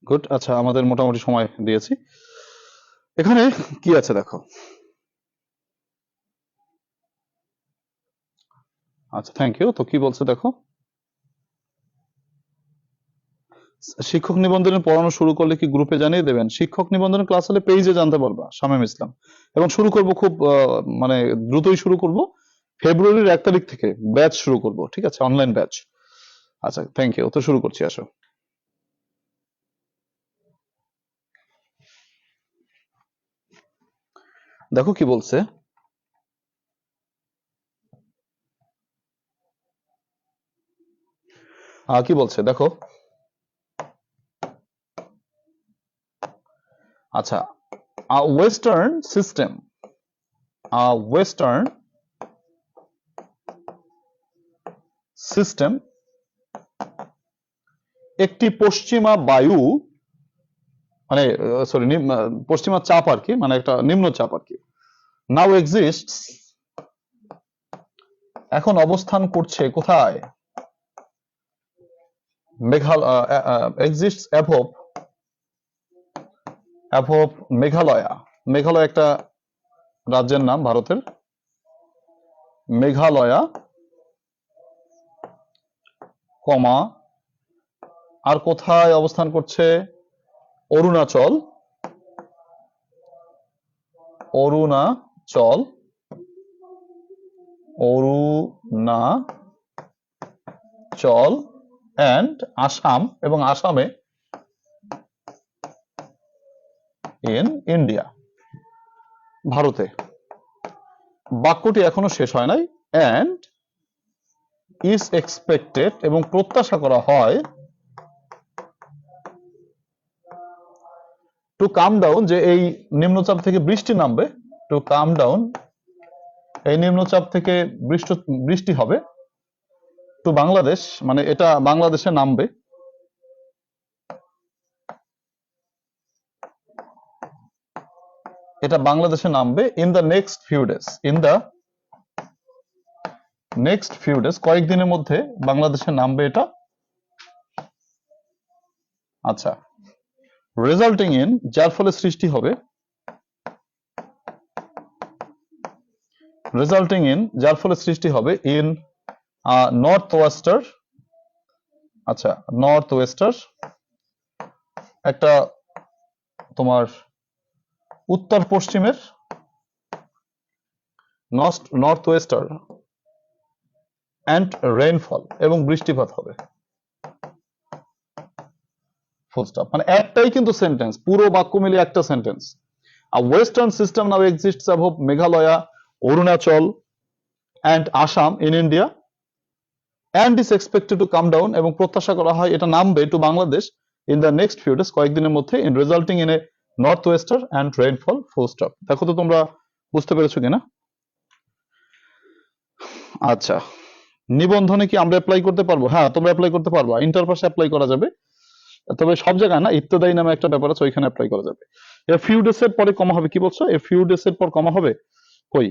গুড, আচ্ছা আমাদের মোটামুটি সময় দিয়েছি। এখানে কি আছে দেখো, আচ্ছা থ্যাংক ইউ। তো কি বলছে দেখো, শিক্ষক নিবন্ধনের পড়ানো শুরু করলে কি গ্রুপে জানিয়ে দেবেন? শিক্ষক নিবন্ধনের ক্লাস হলে পেজে জানতে পারবা, শামীম ইসলাম। এবং শুরু করব খুব মানে দ্রুতই শুরু করব, ফেব্রুয়ারির 1 তারিখ থেকে ব্যাচ শুরু করব, ঠিক আছে, অনলাইন ব্যাচ। আচ্ছা থ্যাংক ইউ, তো শুরু করছি, আসো। দেখো কি বলছে, কি বলছে দেখো, আচ্ছা ওয়েস্টার্ন সিস্টেম, ওয়েস্টার্ন সিস্টেম একটি পশ্চিমা বায়ু, মানে সরি পশ্চিমা চাপ আর কি, মানে একটা নিম্নচাপ আর কি, নাও এক্সিস্টস, এখন অবস্থান করছে কোথায়, এক্সিস্টস অ্যাভব মেঘালয়া। মেঘালয় একটা রাজ্যের নাম ভারতের, মেঘালয়া, কমা, আর কোথায় অবস্থান করছে, অরুণাচল, অরুণাচল, অরুণাচল অ্যান্ড আসাম, এবং আসামে ইন ইন্ডিয়া, ভারতে। বাক্যটি এখনো শেষ হয় নাই, অ্যান্ড ইজ এক্সপেক্টেড, এবং প্রত্যাশা করা হয়, টু কাম ডাউন, যে এই নিম্নচাপ থেকে বৃষ্টি নামবে, টু কাম ডাউন, এই নিম্নচাপ থেকে বৃষ্টি হবে টু বাংলাদেশ, মানে এটা বাংলাদেশে নামবে, এটা বাংলাদেশে নামবে in the next few days, in the next few days, কয়েকদিনের মধ্যে বাংলাদেশে নামবে এটা। আচ্ছা, রেজাল্টিং ইন, যার ফলে সৃষ্টি হবে, রেজাল্টিং ইন, যার ফলে সৃষ্টি হবে ইন নর্থ ওয়েস্টার, আচ্ছা নর্থ ওয়েস্টার, একটা তোমার উত্তর পশ্চিমের, নর্থ ওয়েস্টার অ্যান্ড রেইনফল, এবং বৃষ্টিপাত হবে। ফুল স্টপ, মানে একটাই কিন্তু সেন্টেন্স, পুরো বাক্য মিলিয়ে একটা sentence. A western system now exists above Meghalaya, Arunachal and Assam in India and is expected to come down, এবং প্রত্যাশা করা হয় এটা নামবে to Bangladesh in the next few days, কয়েকদিনের মধ্যে, in resulting in a northwester and rainfall, full stop। দেখো তো তোমরা বুঝতে পেরেছো কিনা? আচ্ছা, নিবন্ধনে কি আমরা অ্যাপ্লাই করতে পারবো? হ্যাঁ, তোমরা অ্যাপ্লাই করতে পারবা, ইন্টার পাশে অ্যাপ্লাই করা যাবে, তবে সব জায়গায় না, ইত্তেদায়ী নামে একটা ব্যাপার আছে, ওইখানে অ্যাপ্লাই করা যাবে। এ ফিউ ডেজ এর পরে কমা হবে, কি বলছো? এ ফিউ ডেজ এর পর কমা হবে, কই?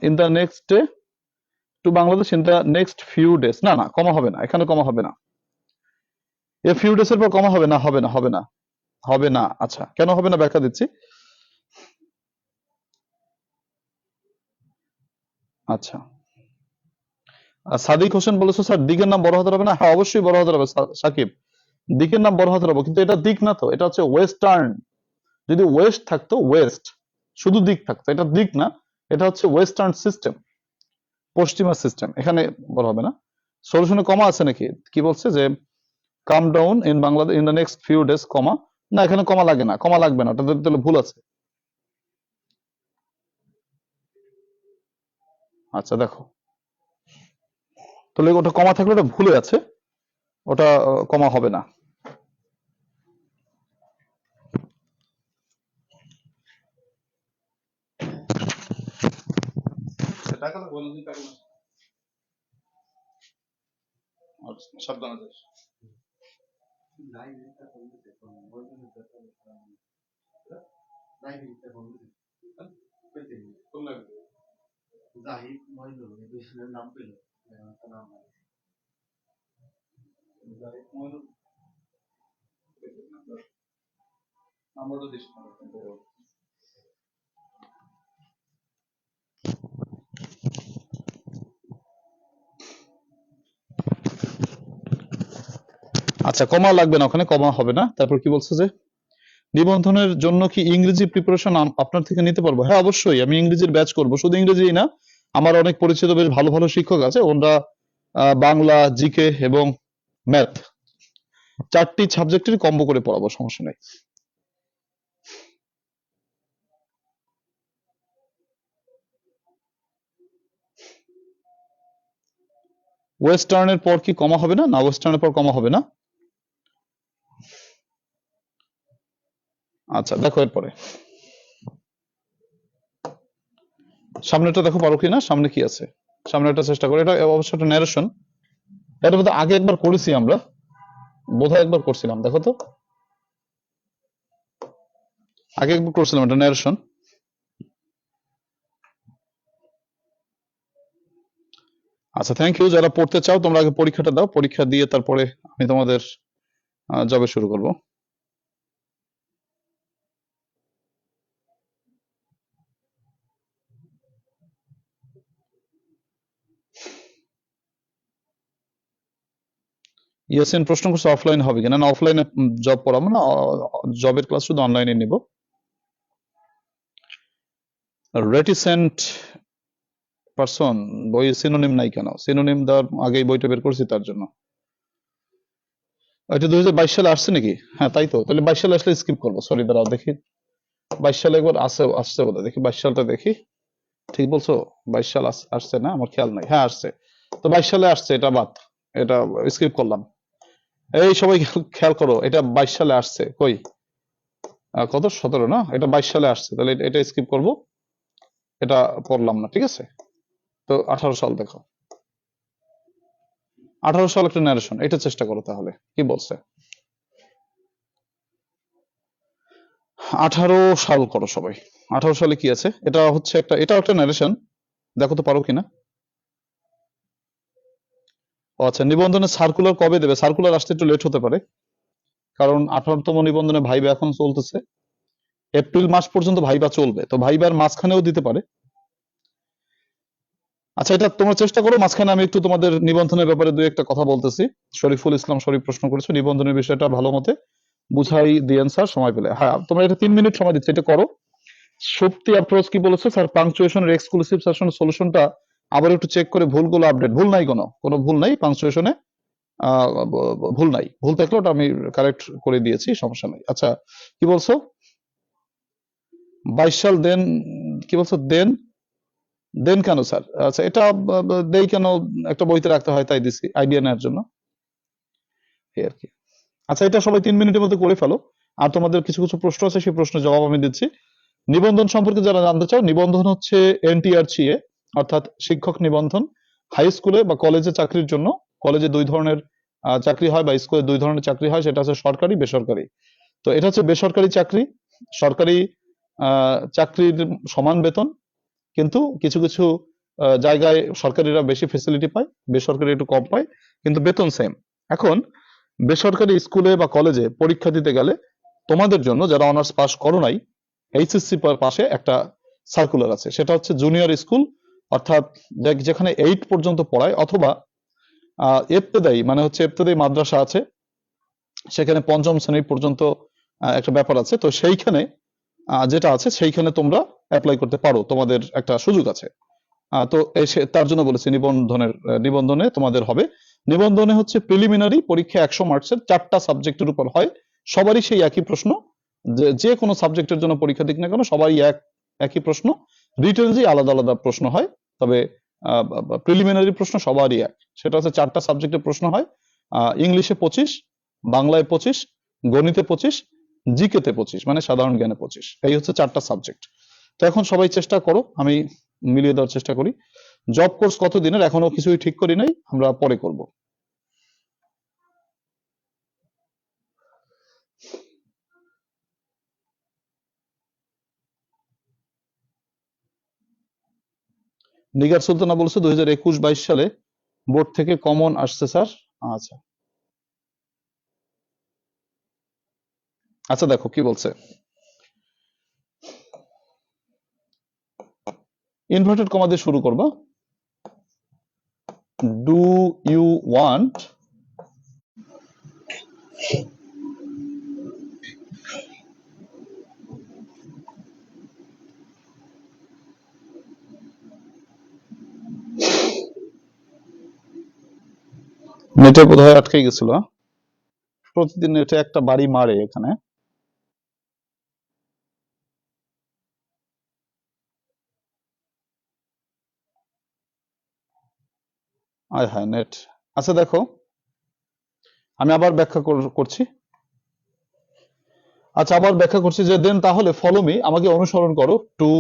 In the next day to Bangladesh, in the next few days, না না, কমা হবে না, এখানে কমা হবে না। এ ফিউ ডেজ এর পর কমা হবে না, হবে না, হবে না, হবে না। আচ্ছা, কেন হবে না ব্যাখ্যা দিচ্ছি। আচ্ছা, সাদিক হোসেন বলেছো স্যার দিকের নাম বড় হাতের হবে না? হ্যাঁ, অবশ্যই বড় হাতের হবে সাকিব, দিকের নাম বড় হাতের হবে, কিন্তু এটা দিক না তো, এটা হচ্ছে ওয়েস্টার্ন। যদি ওয়েস্ট থাকতো, ওয়েস্ট শুধু দিক থাকতো, এটা দিক না, এটা হচ্ছে ওয়েস্টার্ন সিস্টেম, পশ্চিমা সিস্টেম, এখানে বড় হবে না। সলিউশনে কমা আছে নাকি? কি বলছে যে come down in Bangladesh in the next few days, comma, না এখানে কমা লাগে না, কমা লাগবে না, ওটা তাহলে ভুল আছে। আচ্ছা দেখো, তাহলে ওটা কমা থাকলে ওটা ভুলে আছে, ওটা কমা হবে না। সাবধানে যাস। আচ্ছা, কমা লাগবে না, ওখানে কমা হবে না। তারপর কি বলছে যে নিবন্ধনের জন্য কি ইংরেজি প্রিপারেশন আপনার থেকে নিতে পারবো? হ্যাঁ অবশ্যই, আমি ইংরেজির ব্যাচ করব, শুধু ইংরেজি না, আমার অনেক পরিচিত বেশ ভালো ভালো শিক্ষক আছে, ওরা বাংলা, জিকে এবং ম্যাথ, চারটি সাবজেক্টের কম্বো করে পড়াবো, সমস্যা নেই। ওয়েস্টার্নের পর কি কমা হবে না? না, ওয়েস্টার্নের পর কমা হবে না। আচ্ছা দেখো, এরপরে সামনেটা দেখো পারো কিনা, সামনে কি আছে, সামনেটা চেষ্টা করো। এটা অবশ্য একটা ন্যারেশন, এটা বোধহয় আগে একবার করেছি আমরা, বোধহয় একবার করছিলাম, দেখো তো, আগে একবার করছিলাম, এটা ন্যারেশন। আচ্ছা, থ্যাংক ইউ। যারা পড়তে চাও তোমরা আগে পরীক্ষাটা দাও, পরীক্ষা দিয়ে তারপরে আমি তোমাদের জবে শুরু করব। ইয়াসিন প্রশ্ন করছে অফলাইন হবে কিনা? না, অফলাইনে জব পড়াবো না, জবের ক্লাস শুধু অনলাইনে নিব। রেটিসেন্ট পারসন, বই সিনোনিম নাই কেন? সিনোনিম দেওয়ার আগেই বইটা বের করছি তার জন্য। এটা 2022 সালে আসছে নাকি? হ্যাঁ তাই তো, তাহলে 22 সালে আসলে স্কিপ করবো, সরি দাঁড়াও দেখি, 22 সালে একবার আসছে বোধহয়, দেখি 22 সালটা দেখি। ঠিক বলছো, 22 সাল আসছে না? আমার খেয়াল নাই, হ্যাঁ আসছে, তো 22 সালে আসছে, এটা বাদ, এটা স্কিপ করলাম। এই সবাই খেয়াল করো, এটা 22 সালে আসছে, কই কত 17 না, এটা 22 সালে আসছে, তাহলে এটা স্কিপ করব। এটা পড়লাম না, ঠিক আছে? তো 18 সাল দেখো, 18 সাল একটা ন্যারেশন, এটা চেষ্টা করো তাহলে কি বলছে। 18 সাল করো সবাই। 18 সালে কি আছে? এটা হচ্ছে একটা, এটা একটা ন্যারেশন, দেখো তো পারো কিনা। ও আচ্ছা, নিবন্ধনের সার্কুলার কবে দেবে? সার্কুলার আসতে একটু লেট হতে পারে, কারণ 18তম নিবন্ধনে ভাইবা এখন চলতেছে, এপ্রিল মাস পর্যন্ত ভাইবা চলবে, তো ভাইবার মাঝখানেও দিতে পারে। আচ্ছা, এটা তোমরা চেষ্টা করো, মাঝখানে আমি একটু তোমাদের নিবন্ধনের ব্যাপারে দুই একটা কথা বলতেছি। শরীফুল ইসলাম শরীফ প্রশ্ন করেছো, নিবন্ধনের বিষয়টা ভালো মতে বুঝাই দিয়ে স্যার সময় পেলে। হ্যাঁ, তোমরা এটা 3 মিনিট সময় দিচ্ছি, এটা করো। শক্তি অ্যাপ্রোচ কি বলেছে স্যার? পাংচুয়েশনের এক্সক্লুসিভ সেশন সলিউশনটা আবার একটু চেক করে ভুলগুলো আপডেট, ভুল নাই, কোনো ভুল নাই পাংচুয়েশনে, ভুল নাই, ভুল থাকলে ওটা আমি কারেক্ট করে দিয়েছি, সমস্যা নাই। আচ্ছা, কি বলছো? 22 সাল দেন, কি বলছো? দেন, দেন কেন স্যার? আচ্ছা, এটা দেই কেন, একটা বইতে রাখতে হয় তাই দিছি, আইডিয়া নেওয়ার জন্য, এই আর কি। আচ্ছা, এটা সবাই 3 মিনিটের মধ্যে করে ফেলো। আর তোমাদের কিছু কিছু প্রশ্ন আছে, সেই প্রশ্নের জবাব আমি দিচ্ছি। নিবন্ধন সম্পর্কে যারা জানতে চাও, নিবন্ধন হচ্ছে এনটিআরসিএ, অর্থাৎ শিক্ষক নিবন্ধন। হাই স্কুলে বা কলেজে চাকরির জন্য, কলেজে দুই ধরনের চাকরি হয় বা স্কুলে দুই ধরনের চাকরি হয়, সেটা হচ্ছে সরকারি, বেসরকারি। তো এটা হচ্ছে বেসরকারি চাকরি। সরকারি চাকরির সমান বেতন, কিন্তু কিছু কিছু জায়গায় সরকারিরা বেশি ফেসিলিটি পায়, বেসরকারি একটু কম পায়, কিন্তু বেতন সেম। এখন বেসরকারি স্কুলে বা কলেজে পরীক্ষা দিতে গেলে তোমাদের জন্য, যারা অনার্স পাস করো নাই, এইচএসসি পাশে একটা সার্কুলার আছে, সেটা হচ্ছে জুনিয়র স্কুল, অর্থাৎ যেখানে 8 পর্যন্ত পড়ায়, অথবা ইবতেদায়ী, মানে হচ্ছে ইবতেদায়ী মাদ্রাসা আছে, সেখানে 5ম শ্রেণী পর্যন্ত একটা ব্যাপার আছে। তো সেইখানে যেটা আছে, সেইখানে তোমরা অ্যাপ্লাই করতে পারো, তোমাদের একটা সুযোগ আছে। তো তার জন্য বলেছি নিবন্ধনে তোমাদের হবে। নিবন্ধনে হচ্ছে প্রিলিমিনারি পরীক্ষা 100 মার্কসের 4টা সাবজেক্টের উপর হয়, সবারই সেই একই প্রশ্ন, যে কোনো সাবজেক্টের জন্য পরীক্ষা দিক না কেন সবারই একই প্রশ্ন। রিটেনলি আলাদা আলাদা প্রশ্ন হয়, তবে প্রিলিমিনারি প্রশ্ন সবারই এক, সেটা হচ্ছে 4টা সাবজেক্টের প্রশ্ন হয়। ইংলিশে 25, বাংলায় 25, গণিতে 25, জিকেতে 25, মানে সাধারণ জ্ঞানে 25, এই হচ্ছে 4টা সাবজেক্ট। তো এখন সবাই চেষ্টা করো, আমি মিলিয়ে দেওয়ার চেষ্টা করি। জব কোর্স কত দিনের এখনো কিছুই ঠিক করি নাই, আমরা পরে করব। নিগার সুলতানা বলছে 2021-22 সালে বোর্ড থেকে কমন আসছে স্যার। আচ্ছা, আচ্ছা, দেখো কি বলছে। ইনভার্টেড কমা দিয়ে শুরু করবা। ডু ইউ ওয়ান্ট, নেটে বোধহয় আটকে গেছিল, প্রতিদিন নেটে একটা বাড়ি মারে এখানে। আয় হায় নেট। আচ্ছা দেখো, আমি আবার ব্যাখ্যা করছি। আচ্ছা, আবার ব্যাখ্যা করছি যে দেন তাহলে ফলো মি, আমাকে অনুসরণ করো, টু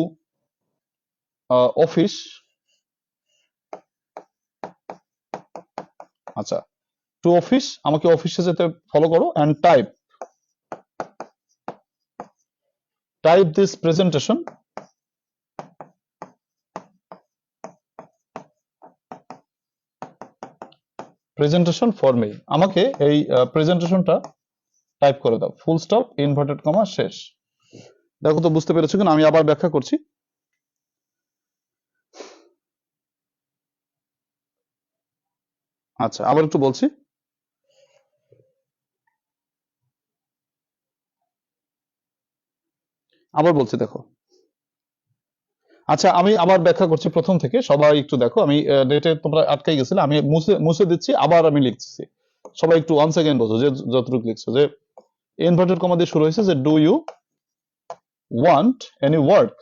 অফিস। আচ্ছা, টু অফিস, আমাকে অফিসে যেতে ফলো করো, and type this presentation for me, আমাকে এই প্রেজেন্টেশনটা টাইপ করে দাও, ফুল স্টপ, ইনভার্টেড কমা, শেষ। দেখো তো বুঝতে পেরেছো কিনা, আমি আবার ব্যাখ্যা করছি। আচ্ছা, আবার একটু বলছি। আবার বলছি, দেখো। আচ্ছা, আমি আবার ব্যাখ্যা করছি প্রথম থেকে, সবাই একটু দেখো, আমি ডেটে তোমরা আটকাই গেছিলে, আমি মুছে মুছে দিচ্ছি, আবার আমি লিখছি। সবাই একটু ওয়ান সেকেন্ড বোঝো, যে যতটুকু লিখছো, যে ইনভার্টেড কমা দিয়ে শুরু হয়েছে, যে do you want any work,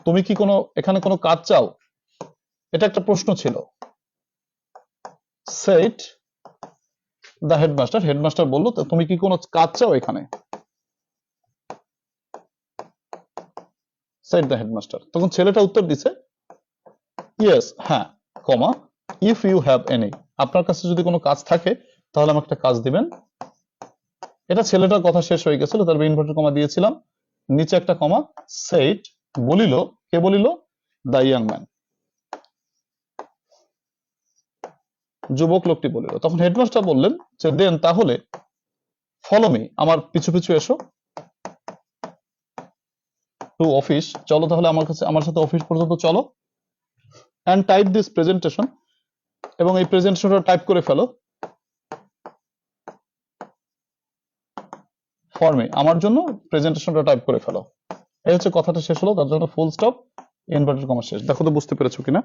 তুমি কি এখানে কোনো কাজ চাও, এটা একটা প্রশ্ন ছিল। সেট দ্য হেডমাস্টার বললো, তুমি কি কোনো কাজ চাও এখানে। said the headmaster. তখন ছেলেটা উত্তর দিছে yes, হ্যাঁ, কমা, if you have any, আপনার কাছে যদি কোনো কাজ থাকে তাহলে আমাকে একটা কাজ দিবেন। এটা ছেলেটার কথা শেষ হয়ে গেছিল, তারপর ইনভার্টেড কমা দিয়েছিলাম, নিচে একটা কমা, said, বলিল, কে বলিল? the young man, যুবক লোকটি বলিল। তখন হেডমাস্টার বললেন যে দেন তাহলে ফলো মি, আমার পিছু পিছু এসো, টু অফিস, চলো তাহলে আমার সাথে অফিস পর্যন্ত চলো, অ্যান্ড টাইপ দিস প্রেজেন্টেশন, এবং এই প্রেজেন্টেশনটা টাইপ করে ফেলো, ফর মি, আমার জন্য প্রেজেন্টেশনটা টাইপ করে ফেলো। এই হচ্ছে কথাটা শেষ হলো, তার জন্য ফুল স্টপ, ইনভার্টেড কমা শেষ। দেখো তো বুঝতে পেরেছো কিনা?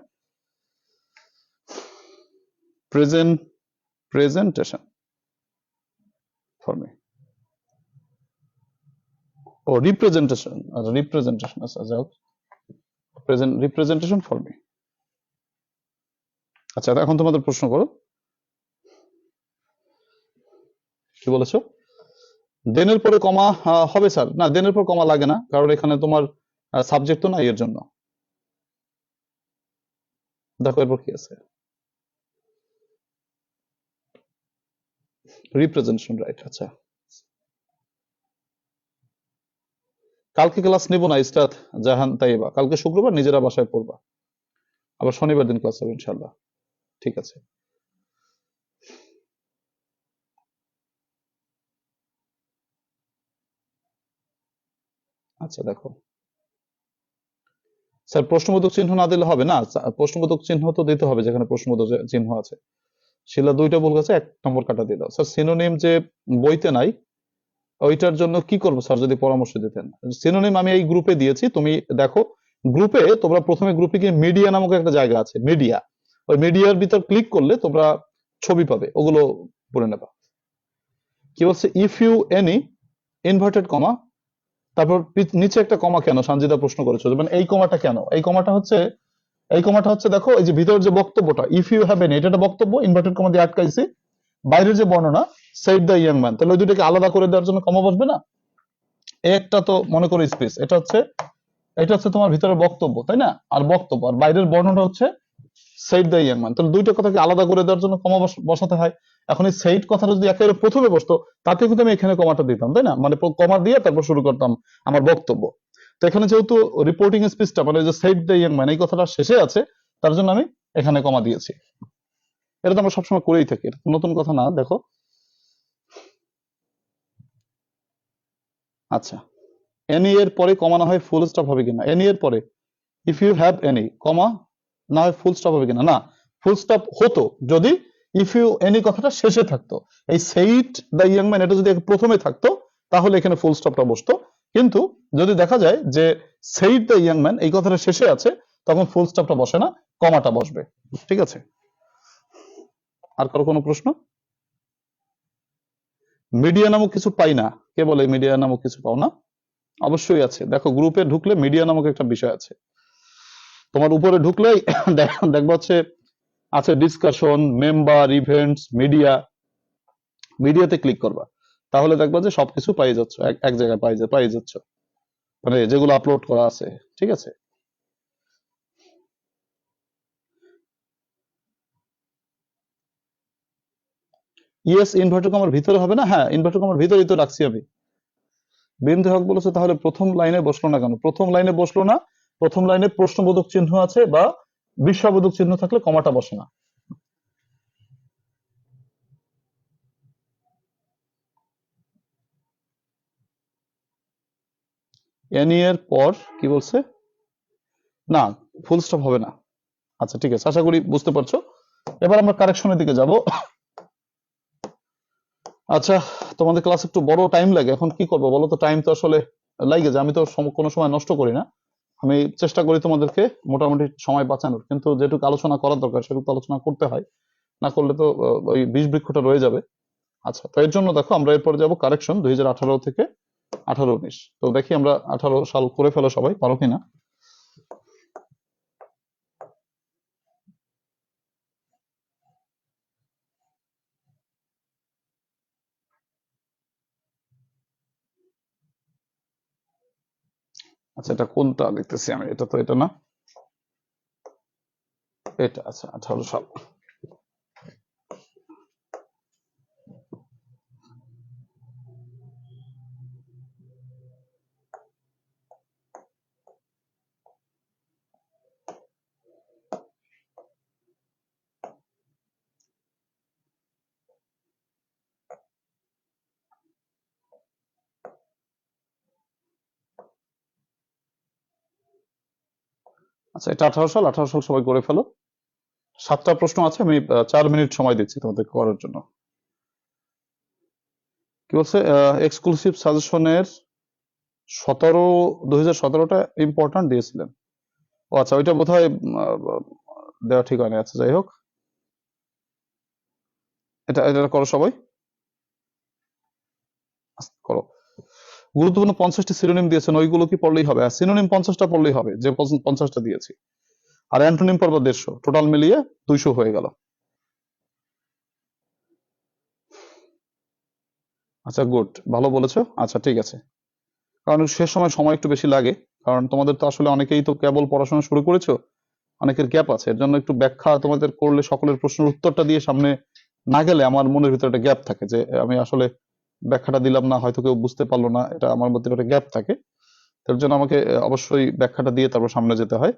প্রেজেন্টেশন ফর মি, ও রিপ্রেজেন্টেশন, রিপ্রেজেন্টেশন, আচ্ছা যাও, রিপ্রেজেন্টেশন ফর মি। আচ্ছা এখন তোমাদের প্রশ্ন করো, কি বলেছো? দেনের পরে কমা হবে স্যার? না, দেনের পর কমা লাগে না, কারণ এখানে তোমার সাবজেক্ট তো নাই, এর জন্য। দেখো এরপর কি আছে, রিপ্রেজেন্টেশন, রাইট। আচ্ছা, কালকে ক্লাস নেব না ইস্তাত জাহান তাইবা, কালকে শুক্রবার, নিজেরা বাসায় পড়বা, আবার শনিবার দিন ক্লাস হবে ইনশাল্লাহ। ঠিক আছে, আচ্ছা দেখো স্যার, প্রশ্নবোধক চিহ্ন না দিলে হবে না? প্রশ্নবোধক চিহ্ন তো দিতে হবে যেখানে প্রশ্নবোধক চিহ্ন আছে। শিলা দুইটা ভুল গেছে, 1 নম্বর কাটা দিয়ে দাও। স্যার সিনোনিম যে বইতে নাই, ওইটার জন্য কি করবো স্যার, যদি পরামর্শ দিতেন। সিনোনিম আমি এই গ্রুপে দিয়েছি, তুমি দেখো গ্রুপে, তোমরা প্রথমে গ্রুপে গিয়ে মিডিয়া নামক একটা জায়গা আছে, মিডিয়া, ওই মিডিয়ার ভিতর ক্লিক করলে তোমরা ছবি পাবে, ওগুলো পড়ে নেবা। কি বলছে, if you any, inverted comma, তারপর নিচে একটা কমা কেন, সঞ্জিদা প্রশ্ন করেছো, মানে এই কমাটা কেন? এই কমাটা হচ্ছে দেখো, এই যে ভিতরের যে বক্তব্যটা, ইফ ইউ হ্যাভ এনি, এটা একটা বক্তব্য, ইনভার্টেড কমা দিয়ে আটকাইছি। বাইরের যে বর্ণনা, সেড দ্য ইয়াং ম্যান, তাহলে ওই দুটোকে আলাদা করে দেওয়ার জন্য কমা বসবে না? একটা তো মনে করো স্পেস, এটা হচ্ছে তোমার ভিতরের বক্তব্য, তাই না? আর বক্তব্য, আর বাইরের বর্ণনা হচ্ছে সেড দ্য ইয়াং ম্যান, তাহলে দুইটা কথাকে আলাদা করে দেওয়ার জন্য কমা বসাতে হয়। এখন এই সেইড কথাটা যদি একেবারে প্রথমে বসতো, তাতে কিন্তু আমি এখানে কমাটা দিতাম, তাই না? মানে কমা দিয়ে তারপর শুরু করতাম আমার বক্তব্য। তো এখানে যেহেতু রিপোর্টিং স্পিচটা, মানে যে সেড দ্য ইয়াং ম্যান, এই কথাটা শেষে আছে, তার জন্য আমি এখানে কমা দিয়েছি। এটা তো আমরা সবসময় করেই থাকি, এটা নতুন কথা না। দেখো, আচ্ছা, এনি এর পরে কমা না হয় ফুল স্টপ হবে কিনা? এনি এর পরে ইফ ইউ হ্যাভ এনি, কমা না হয় ফুল স্টপ হবে কিনা? না, ফুল স্টপ হতো যদি ইফ ইউ এনি কথাটা শেষে থাকতো। এই সেইট দ্য ইয়াং ম্যান, এটা যদি প্রথমে থাকতো তাহলে এখানে ফুল স্টপটা বসতো, কিন্তু যদি দেখা যায় যে সেইট দ্য ইয়াং ম্যান এই কথাটা শেষে আছে, তখন ফুল স্টপটা বসে না, কমাটা বসবে। ঠিক আছে, আর কারো কোনো প্রশ্ন? মিডিয়া নামক কিছু পাই না, কে বলে মিডিয়া নামক কিছু পাও না? অবশ্যই আছে, দেখো গ্রুপে ঢুকলে মিডিয়া নামক একটা বিষয় আছে, তোমার উপরে ঢুকলেই দেখবা হচ্ছে আছে ডিসকাশন, মেম্বার, ইভেন্টস, মিডিয়া, মিডিয়াতে ক্লিক করবা, তাহলে দেখবা যে সবকিছু পাই যাচ্ছ, এক জায়গায় পাই যাচ্ছ, মানে যেগুলো আপলোড করা আছে। ঠিক আছে, ইয়েস, ইনভার্টার কমার ভিতরে হবে না? হ্যাঁ, ইনভার্টার কমার ভিতরেই তো রাখছি আমি। বিন্দু হক বলেছে তাহলে প্রথম লাইনে বসলো না কেন? প্রথম লাইনে বসলো না, প্রথম লাইনে প্রশ্নবোধক চিহ্ন আছে বা বিস্ময়বোধক চিহ্ন থাকলে কমাটা বসে না। এনি এর পর কি বলছে? না, ফুল স্টপ হবে না। আচ্ছা ঠিক আছে, আশা করি বুঝতে পারছো। এবার আমরা কারেকশনের দিকে যাব। আচ্ছা, তোমাদের ক্লাস একটু বড় টাইম লাগে, এখন কি করবো বলো তো? টাইম তো আসলে লাগে যায়, আমি তো কোনো সময় নষ্ট করি না, আমি চেষ্টা করি তোমাদেরকে মোটামুটি সময় বাঁচানোর, কিন্তু যেটুকু আলোচনা করার দরকার সেটুকু আলোচনা করতে হয়, না করলে তো ওই বিষ বৃক্ষটা রয়ে যাবে। আচ্ছা, তো এর জন্য দেখো আমরা এরপরে যাব কারেকশন 2018 থেকে 18-19। তো দেখি আমরা 18 সাল করে ফেলো, সবাই পারো কিনা। আচ্ছা, এটা কোনটা দেখতেছি আমি? এটা তো এটা না, এটা। আচ্ছা, 18 সাল। আচ্ছা, এটা 18 সাল। 18 সাল সবাই করে ফেলো। 7টা প্রশ্ন আছে, আমি 4 মিনিট সময় দিচ্ছি তোমাদের করার জন্য। কি বলছে? এক্সক্লুসিভ সাজেশনের 17, 2017টা ইম্পর্টেন্ট দিয়েছিলেন। ও আচ্ছা, ওইটা বোধহয় দেওয়া ঠিক হয়নি। আচ্ছা, যাই হোক, এটা এটা করো সবাই, আস্তে করো। গুরুত্বপূর্ণ 50টি সিনোনিম দিয়েছেন, ওইগুলো কি পড়লেই হবে? আর সিনোনিম 50টা পড়লেই হবে, যে 50টা দিয়েছি। আর অ্যান্টোনিম পড়বো 150, টোটাল মিলিয়ে 200 হয়ে গেল। আচ্ছা, গুড, ভালো বলেছো। আচ্ছা, ঠিক আছে। কারণ শেষ সময় সময় একটু বেশি লাগে, কারণ তোমাদের তো আসলে অনেকেই তো কেবল পড়াশোনা শুরু করেছো, অনেকের গ্যাপ আছে। এর জন্য একটু ব্যাখ্যা তোমাদের করলে, সকলের প্রশ্নের উত্তরটা দিয়ে সামনে না গেলে আমার মনের ভিতরে একটা গ্যাপ থাকে, যে আমি আসলে ব্যাখ্যাটা দিলাম না, হয়তো কেউ বুঝতে পারলো না, এটা আমার মধ্যে একটা গ্যাপ থাকে। তার জন্য আমাকে অবশ্যই ব্যাখ্যাটা দিয়ে তারপর সামনে যেতে হয়।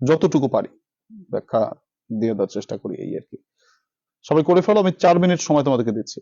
যতটুকু পারি ব্যাখ্যা দিয়ে দেওয়ার চেষ্টা করি, এই আর কি। সবাই করে ফেলো, আমি 4 মিনিট সময় তোমাদেরকে দিচ্ছি।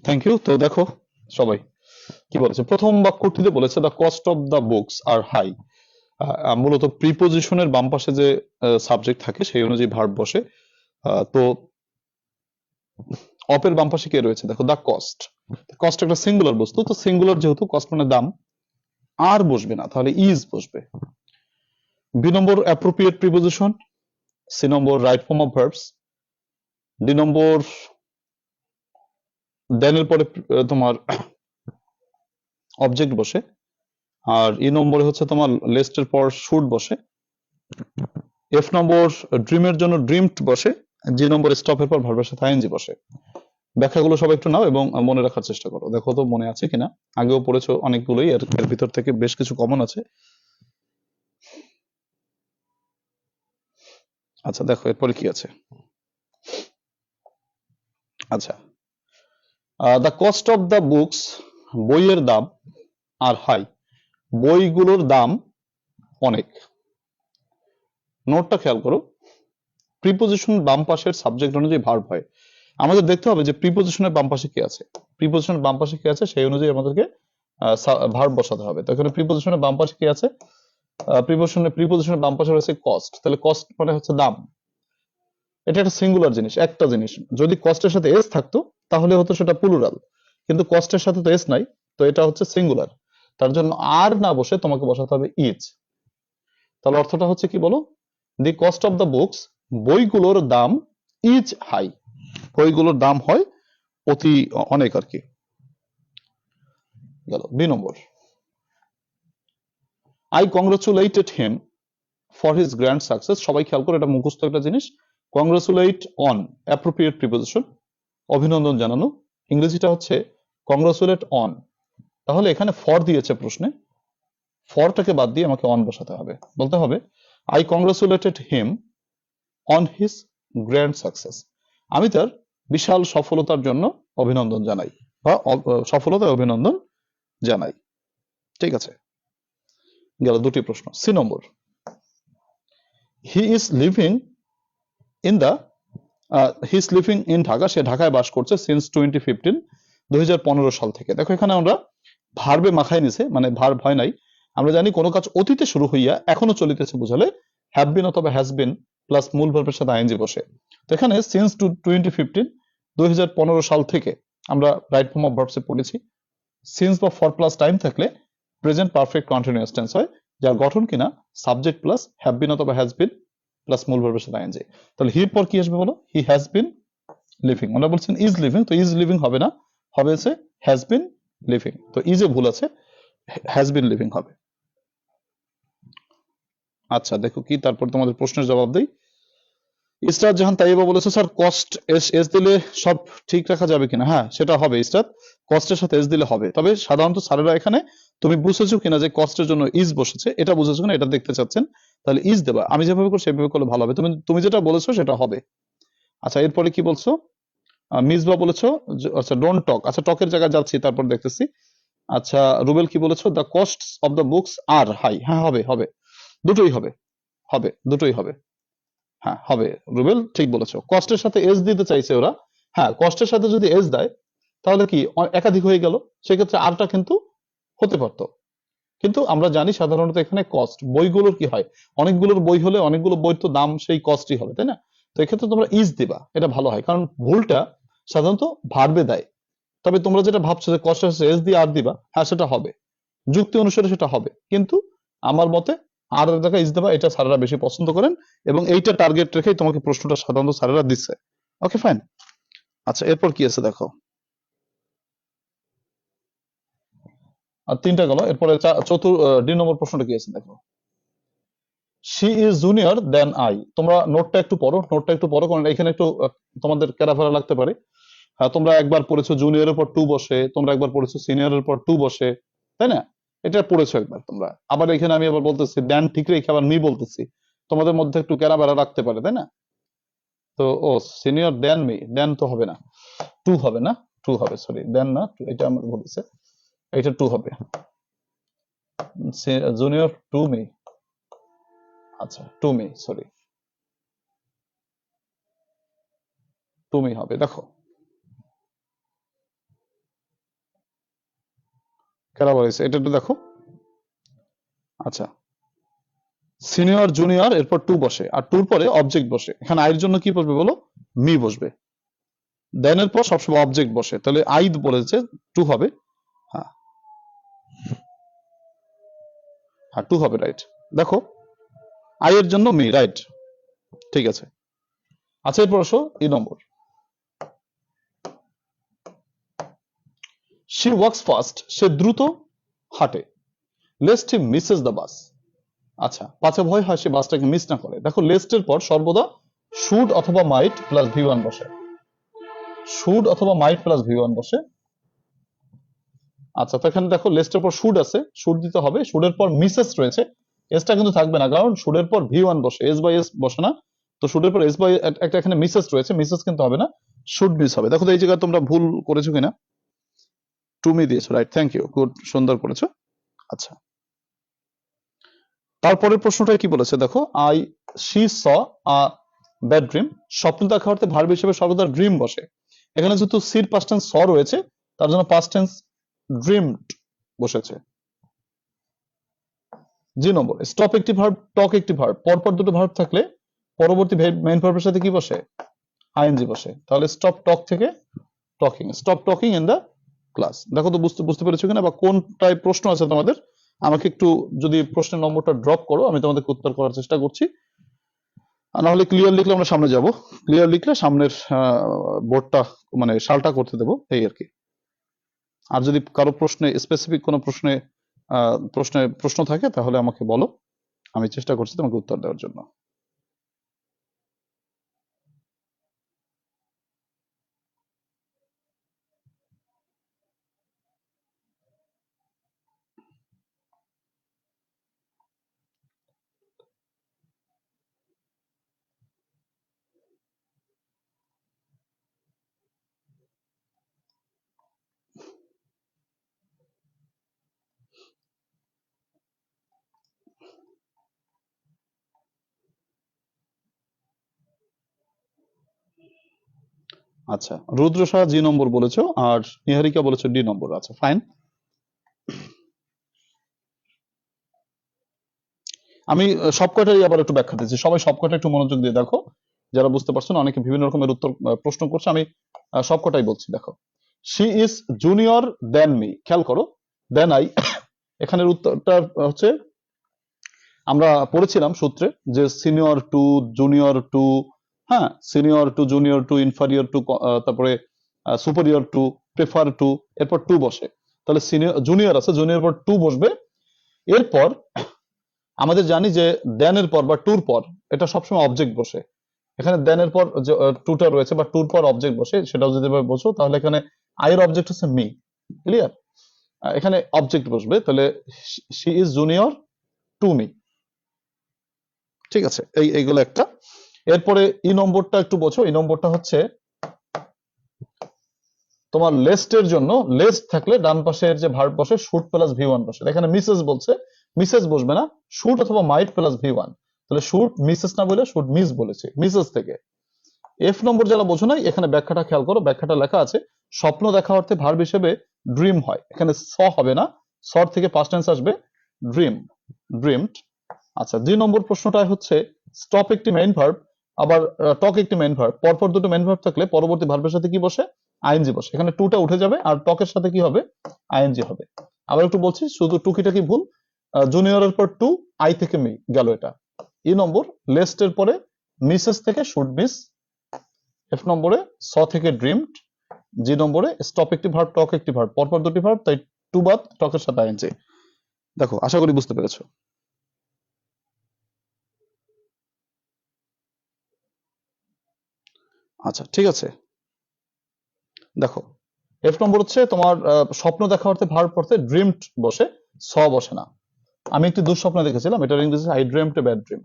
Thank you. তো দেখো সবাই কি বলেছে, প্রথম বাক্যটিতে বলেছে the cost of the books are high. মূলত প্রিপোজিশনের বাম পাশে যে সাবজেক্ট থাকে সেই অনুযায়ী ভার্ব বসে। তো অপের বাম পাশে কে রয়েছে দেখো, দ্য কস্ট। কস্ট একটা সিঙ্গুলার বস্তু, তো সিঙ্গুলার যেহেতু কস্ট মানে দাম, আর বসবে না, তাহলে ইজ বসবে। B number appropriate preposition, C number right form of verbs, D number then এর পরে তোমার অবজেক্ট বসে, আর ই নম্বরে হচ্ছে তোমার লেস্টের পর শুড বসে, এফ নম্বর ড্রিমের জন্য ড্রিমড বসে, জি নম্বর স্টপের পর ভার্বের সাথে আইএনজি বসে। ব্যাখ্যাগুলো সবাই একটু নাও এবং মনে রাখার চেষ্টা করো, দেখো তো মনে আছে কিনা। আগেও পড়েছো অনেকগুলোই, এর ভিতর থেকে বেশ কিছু কমন আছে। আচ্ছা দেখো এরপরে কি আছে। আচ্ছা, the cost of the books, বইয়ের দাম, আর হাই, বইগুলোর দাম অনেক। নোটটা খেয়াল করো, প্রিপোজিশন বাম পাশের সাবজেক্ট অনুযায়ী ভার্ব হয়। আমাদের দেখতে হবে যে প্রিপোজিশনের বাম পাশে কি আছে, প্রিপোজিশনের বাম পাশে কি আছে সেই অনুযায়ী আমাদেরকে ভার্ব বসাতে হবে। তো এখানে প্রিপোজিশনের বাম পাশে কি আছে, প্রিপোজিশনের বাম পাশে রয়েছে কস্ট, তাহলে কস্ট মানে হচ্ছে দাম। এটা একটা সিঙ্গুলার জিনিস, একটা জিনিস। যদি কস্টের সাথে এস থাকতো তাহলে হতো সেটা প্লুরাল, কিন্তু কস্টের সাথে তো এস নাই, তো এটা হচ্ছে সিঙ্গুলার। তার জন্য আর না বসে তোমাকে বসাতে হবে ইজ। তাহলে অর্থটা হচ্ছে কি বলো, the cost of the books, বইগুলোর দাম, ইজ হাই, বইগুলোর দাম হয় অতি অনেক আর কি। গেল। B number, I congratulated him for his grand success. সবাই খেয়াল করে, এটা মুখস্থ একটা জিনিস। কংগ্রাচুলেট অন অ্যাপ্রোপ্রিয়েট প্রিপোজিশন, অভিনন্দন জানানো, ইংরেজিটা হচ্ছে কংগ্রাচুলেট অন। তাহলে এখানে ফর দিয়েছে প্রশ্নে, ফরটাকে বাদ দিয়ে আমাকে অন বসাতে হবে, বলতে হবে I congratulated him on his grand success. আমি তার বিশাল সফলতার জন্য অভিনন্দন জানাই, বা সফলতায় অভিনন্দন জানাই। ঠিক আছে, গেল দুটি প্রশ্ন। C number, he is living in the he is living in Dhaka, সে ঢাকায় বাস করছে সিন্স 2015, 2015 সাল থেকে। দেখো এখানে আমরা ভার্বে মাখায় নিছে, মানে ভার্ব হয় নাই। আমরা জানি কোনো কাজ অতীতে শুরু হইয়া এখনো চলিতেছে বোঝালে হ্যাভ বিন অথবা হ্যাজ বিন প্লাস মূল ভার্বের সাথে আইএনজি বসে। তো এখানে সিন্স 2015, 2015 সাল থেকে আমরা রাইট ফর্ম অফ ভার্বসে পড়েছি। সিন্স বা ফর প্লাস টাইম থাকলে প্রেজেন্ট পারফেক্ট কন্টিনিউয়াস টেন্স হয়, যার গঠন কিনা সাবজেক্ট প্লাস হ্যাভ বিন অথবা হ্যাজ বিন প্লাস মূল ভার্বের সাথে আইএনজি। তাহলে হির পর কি আসবে বলো, হি হ্যাজ বিন লিভিং। আমরা বলছেন ইজ লিভিং, তো ইজ লিভিং হবে না, হবে হচ্ছে হ্যাজ বিন লিভিং। তো ইজে ভুল আছে, হ্যাজ বিন লিভিং হবে। আচ্ছা দেখো কি, তারপর তোমাদের প্রশ্নের জবাব দেই। ইসরাত জাহান তাইবা বলেছে স্যার কস্ট এস দিলে সব ঠিক রাখা যাবে কিনা। হ্যাঁ সেটা হবে ইসরাত, কস্টের সাথে এস দিলে হবে। তবে সাধারণত স্যারেরা এখানে, তুমি বুঝেছো কিনা যে কস্টের জন্য ইজ বসেছে, এটা বুঝেছো কিনা এটা দেখতে চাচ্ছেন, তাহলে ইজ দেবা। আমি যেভাবে করি সেভাবে করলে ভালো হবে, তুমি তুমি যেটা বলেছো সেটা হবে। আচ্ছা এরপরে কি বলছো, মিসবা বলেছো আচ্ছা ডোন্ট টক, আচ্ছা টকের জায়গায় যাচ্ছি তারপর দেখতেছি। আচ্ছা রুবেল কি বলেছো, the cost of the books are high. হ্যাঁ হবে, হবে, দুটোই হবে, হবে দুটোই হবে। হ্যাঁ হবে, রুবেল ঠিক বলেছো, কস্টের সাথে এস দিতে চাইছে ওরা। হ্যাঁ কস্টের সাথে যদি এস দেয় তাহলে কি একাধিক হয়ে গেল, সেক্ষেত্রে আরটা কিন্তু হতে পারতো। কিন্তু আমরা জানি সাধারণত এখানে কস্ট বইগুলোর কি হয়, অনেকগুলোর বই হলে অনেকগুলো বই তো দাম সেই কস্টই হবে, তাই না। তো এক্ষেত্রে তোমরা ইজ দিবা, এটা ভালো হয়, কারণ ভুলটা সাধারণত ভার্বে দেয়। তবে তোমরা যেটা ভাবছো যে কস্টের সাথে এস দিয়ে আর দিবা, হ্যাঁ সেটা হবে, যুক্তি অনুসারে সেটা হবে, কিন্তু আমার মতে আর এর জায়গায় ইজ দেবা, এটা স্যারেরা বেশি পছন্দ করেন, এবং এইটা টার্গেট রেখেই তোমাকে প্রশ্নটা সাধারণত স্যারেরা দিচ্ছে। Okay fine. আচ্ছা এরপর কি আছে দেখো, আর তিনটা গেল, এরপরে ডি নম্বর প্রশ্নটা কি আছে দেখো, she is junior then I. তোমরা নোটটা একটু পড়ো, নোটটা একটু পড়ো, কারণ এখানে একটু তোমাদের ক্যারাফেরা লাগতে পারে। হ্যাঁ তোমরা একবার পড়েছো জুনিয়রের পর টু বসে, তোমরা একবার পড়েছো সিনিয়রের পর টু বসে, তাই না। এটা পড়েছো একবার তোমরা, আবার এখানে আমি আবার বলতেছি দেন ঠিক রেখে আবার মি বলতেছি, তোমাদের মধ্যে একটু ক্যারাফেরা রাখতে পারে, তাই না। তো ও সিনিয়র দেন মি, দেন তো হবে না, টু হবে না, টু হবে, সরি দেন না, এটা আমার বলেছে, এটা টু হবে, জুনিয়র টু মি, আচ্ছা to me, sorry to me হবে। দেখো ক্যারাবারিস, এটা একটু দেখো। আচ্ছা, সিনিয়র জুনিয়র এরপর টু বসে, আর টুর পরে অবজেক্ট বসে। এখানে আইয়ের জন্য কি বসবে বলো? মি বসবে। দেন এর পর সবসময় অবজেক্ট বসে, তাহলে আই বলেছে টু হবে। হ্যাঁ হ্যাঁ, টু হবে, রাইট। দেখো আই এর জন্য মি, রাইট, ঠিক আছে। আচ্ছা, এরপর আসো ই নম্বর। শি ওয়াক্স ফাস্ট, সে দ্রুত হাঁটে। Lest he Mrs the bus. আচ্ছা, পাছে ভয় হয় সে বাসটাকে মিস না করে। দেখো লেস্টের পর সর্বদা শুড অথবা মাইট প্লাস ভি ওয়ান বসে। শুড অথবা মাইট প্লাস ভি ওয়ান বসে। আচ্ছা, তো এখানে দেখো লেস্টের পর শুড আছে, শুড দিতে হবে। শুডের পর মিসেস রয়েছে, এসটা কিন্তু থাকবে না, কারণ শুডের পর ভি ওয়ান বসে, এস বাই এস বসে না। তো শুডের পর এস বাই একটা এখানে মিসেস রয়েছে, মিসেস কিন্তু হবে না, শুড মিস হবে। দেখো তো এই জায়গায় তোমরা ভুল করেছো কিনা। তুমি দিয়েছো, রাইট, থ্যাংক ইউ, গুড, সুন্দর করেছো। আচ্ছা, তারপরের প্রশ্নটা কি বলেছে দেখো, I she saw a bad dream. স্বপ্ন দেখা অর্থে ভার্ব হিসেবে সর্বদা ড্রিম বসে। এখানে যেহেতু সির পাস্ট টেন্স স রয়েছে, তার জন্য পাস্ট টেন্স ড্রিমড বসেছে। জি নম্বর, স্টপ একটি ভার্ব, টক একটি ভার্ব, পরপর দুটো ভার্ব থাকলে পরবর্তী মেইন ভার্বের সাথে কি বসে? আইএনজি বসে। তাহলে স্টপ টক থেকে talking, stop talking in the class. দেখো তো বুঝতে পেরেছো কিনা, বা কোন টাইপ প্রশ্ন আছে তোমাদের, আমাকে একটু যদি প্রশ্নের নম্বরটা ড্রপ করো, আমি তোমাদেরকে উত্তর করার চেষ্টা করছি। আর নাহলে ক্লিয়ার লিখলে আমরা সামনে যাব, ক্লিয়ার লিখলে সামনের বোর্ডটা মানে সালটা করতে দেবো, এই আর কি। আর যদি কারো প্রশ্নে স্পেসিফিক কোনো প্রশ্ন থাকে তাহলে আমাকে বলো, আমি চেষ্টা করছি তোমাকে উত্তর দেওয়ার জন্য। আচ্ছা, রুদ্র সাহা জি নম্বর বলেছো, আর নিহারিকা বলেছো ডি নম্বর। আচ্ছা, ফাইন। আমি সবকটাই আবার একটু ব্যাখ্যা দিচ্ছি, সবাই সবকটা একটু মনোযোগ দিয়ে দেখো, যারা বুঝতে পারছো না, অনেকে বিভিন্ন রকমের উত্তর প্রশ্ন করছে, আমি সবকটাই বলছি। দেখো, she is junior than me, খেয়াল করো, দেন আই, এখানের উত্তরটা হচ্ছে আমরা পড়েছিলাম সূত্রে যে সিনিয়র টু, জুনিয়র টু, হ্যাঁ, senior to, junior to, inferior to, তারপরে সুপেরিয়র টু, প্রেফার টু, এরপর টু বসে। তাহলে সিনিয়র জুনিয়র আছে, জুনিয়র পর টু বসবে। এরপর আমাদের জানি যে দেন এর পর বা টুর পর এটা সবসময় অবজেক্ট বসে। এখানে দেন এর পর যে টুটা রয়েছে বা টুর পর অবজেক্ট বসে, সেটাও যদি বসো, তাহলে এখানে আয়ের অবজেক্ট হচ্ছে মি, ক্লিয়ার। এখানে অবজেক্ট বসবে, তাহলে she is junior to me, ঠিক আছে। এইগুলো একটা। এরপরে ই নম্বরটা একটু বোঝো, এই নম্বরটা হচ্ছে তোমার লেস্টের জন্য, লেস্ট থাকলে ডান পাশের যে ভার্ব বসে শুড প্লাস ভি ওয়ান বসে। এখানে মিসেস বলছে, মিসেস বসবে না, শুড অথবা মাইট প্লাস ভি ওয়ান। তাহলে শুড মিসেস না বলে শুড মিস বলেছে, মিসেস থেকে। এফ নম্বর যারা বোঝো নাই, এখানে ব্যাখ্যাটা খেয়াল করো, ব্যাখ্যাটা লেখা আছে স্বপ্ন দেখা অর্থে ভার্ব হিসেবে ড্রিম হয়। এখানে স হবে না, সর থেকে পাস্ট টেন্স আসবে, ড্রিম, ড্রিমড। আচ্ছা, দুই নম্বর প্রশ্নটা হচ্ছে স্টপ একটি মেইন ভার্ব, আবার টক একটি মেইন ভার্ব, পরপর দুটো মেইন ভার্ব থাকলে পরবর্তী ভার্বের সাথে কি বসে? আইএনজি বসে। এখানে টুটা উঠে যাবে, আর টকের সাথে কি হবে? আইএনজি হবে। আবার একটু বলছি, শুধু টুকিটা কি ভুল, জুনিয়রের পর টু, আই থেকে মি গেল এটা। ই নম্বর, লেস্টের পরে মিসেস থেকে শুড মিস। এফ নম্বরে স থেকে ড্রিমড। জি নম্বরে স্টপ একটি ভার্ব, টক একটি ভার্ব, পরপর দুটি ভার্ব, তাই টু বাদ টকের সাথে আইএনজি। দেখো, আশা করি বুঝতে পেরেছো। আচ্ছা, ঠিক আছে। দেখো, এফ নম্বর হচ্ছে তোমার স্বপ্ন দেখা অর্থে ভার্ব অর্থে ড্রিমড বসে, স বসে না। আমি একটি দুঃস্বপ্ন দেখেছিলাম, এটার ইংরেজি I dreamed a bad dream.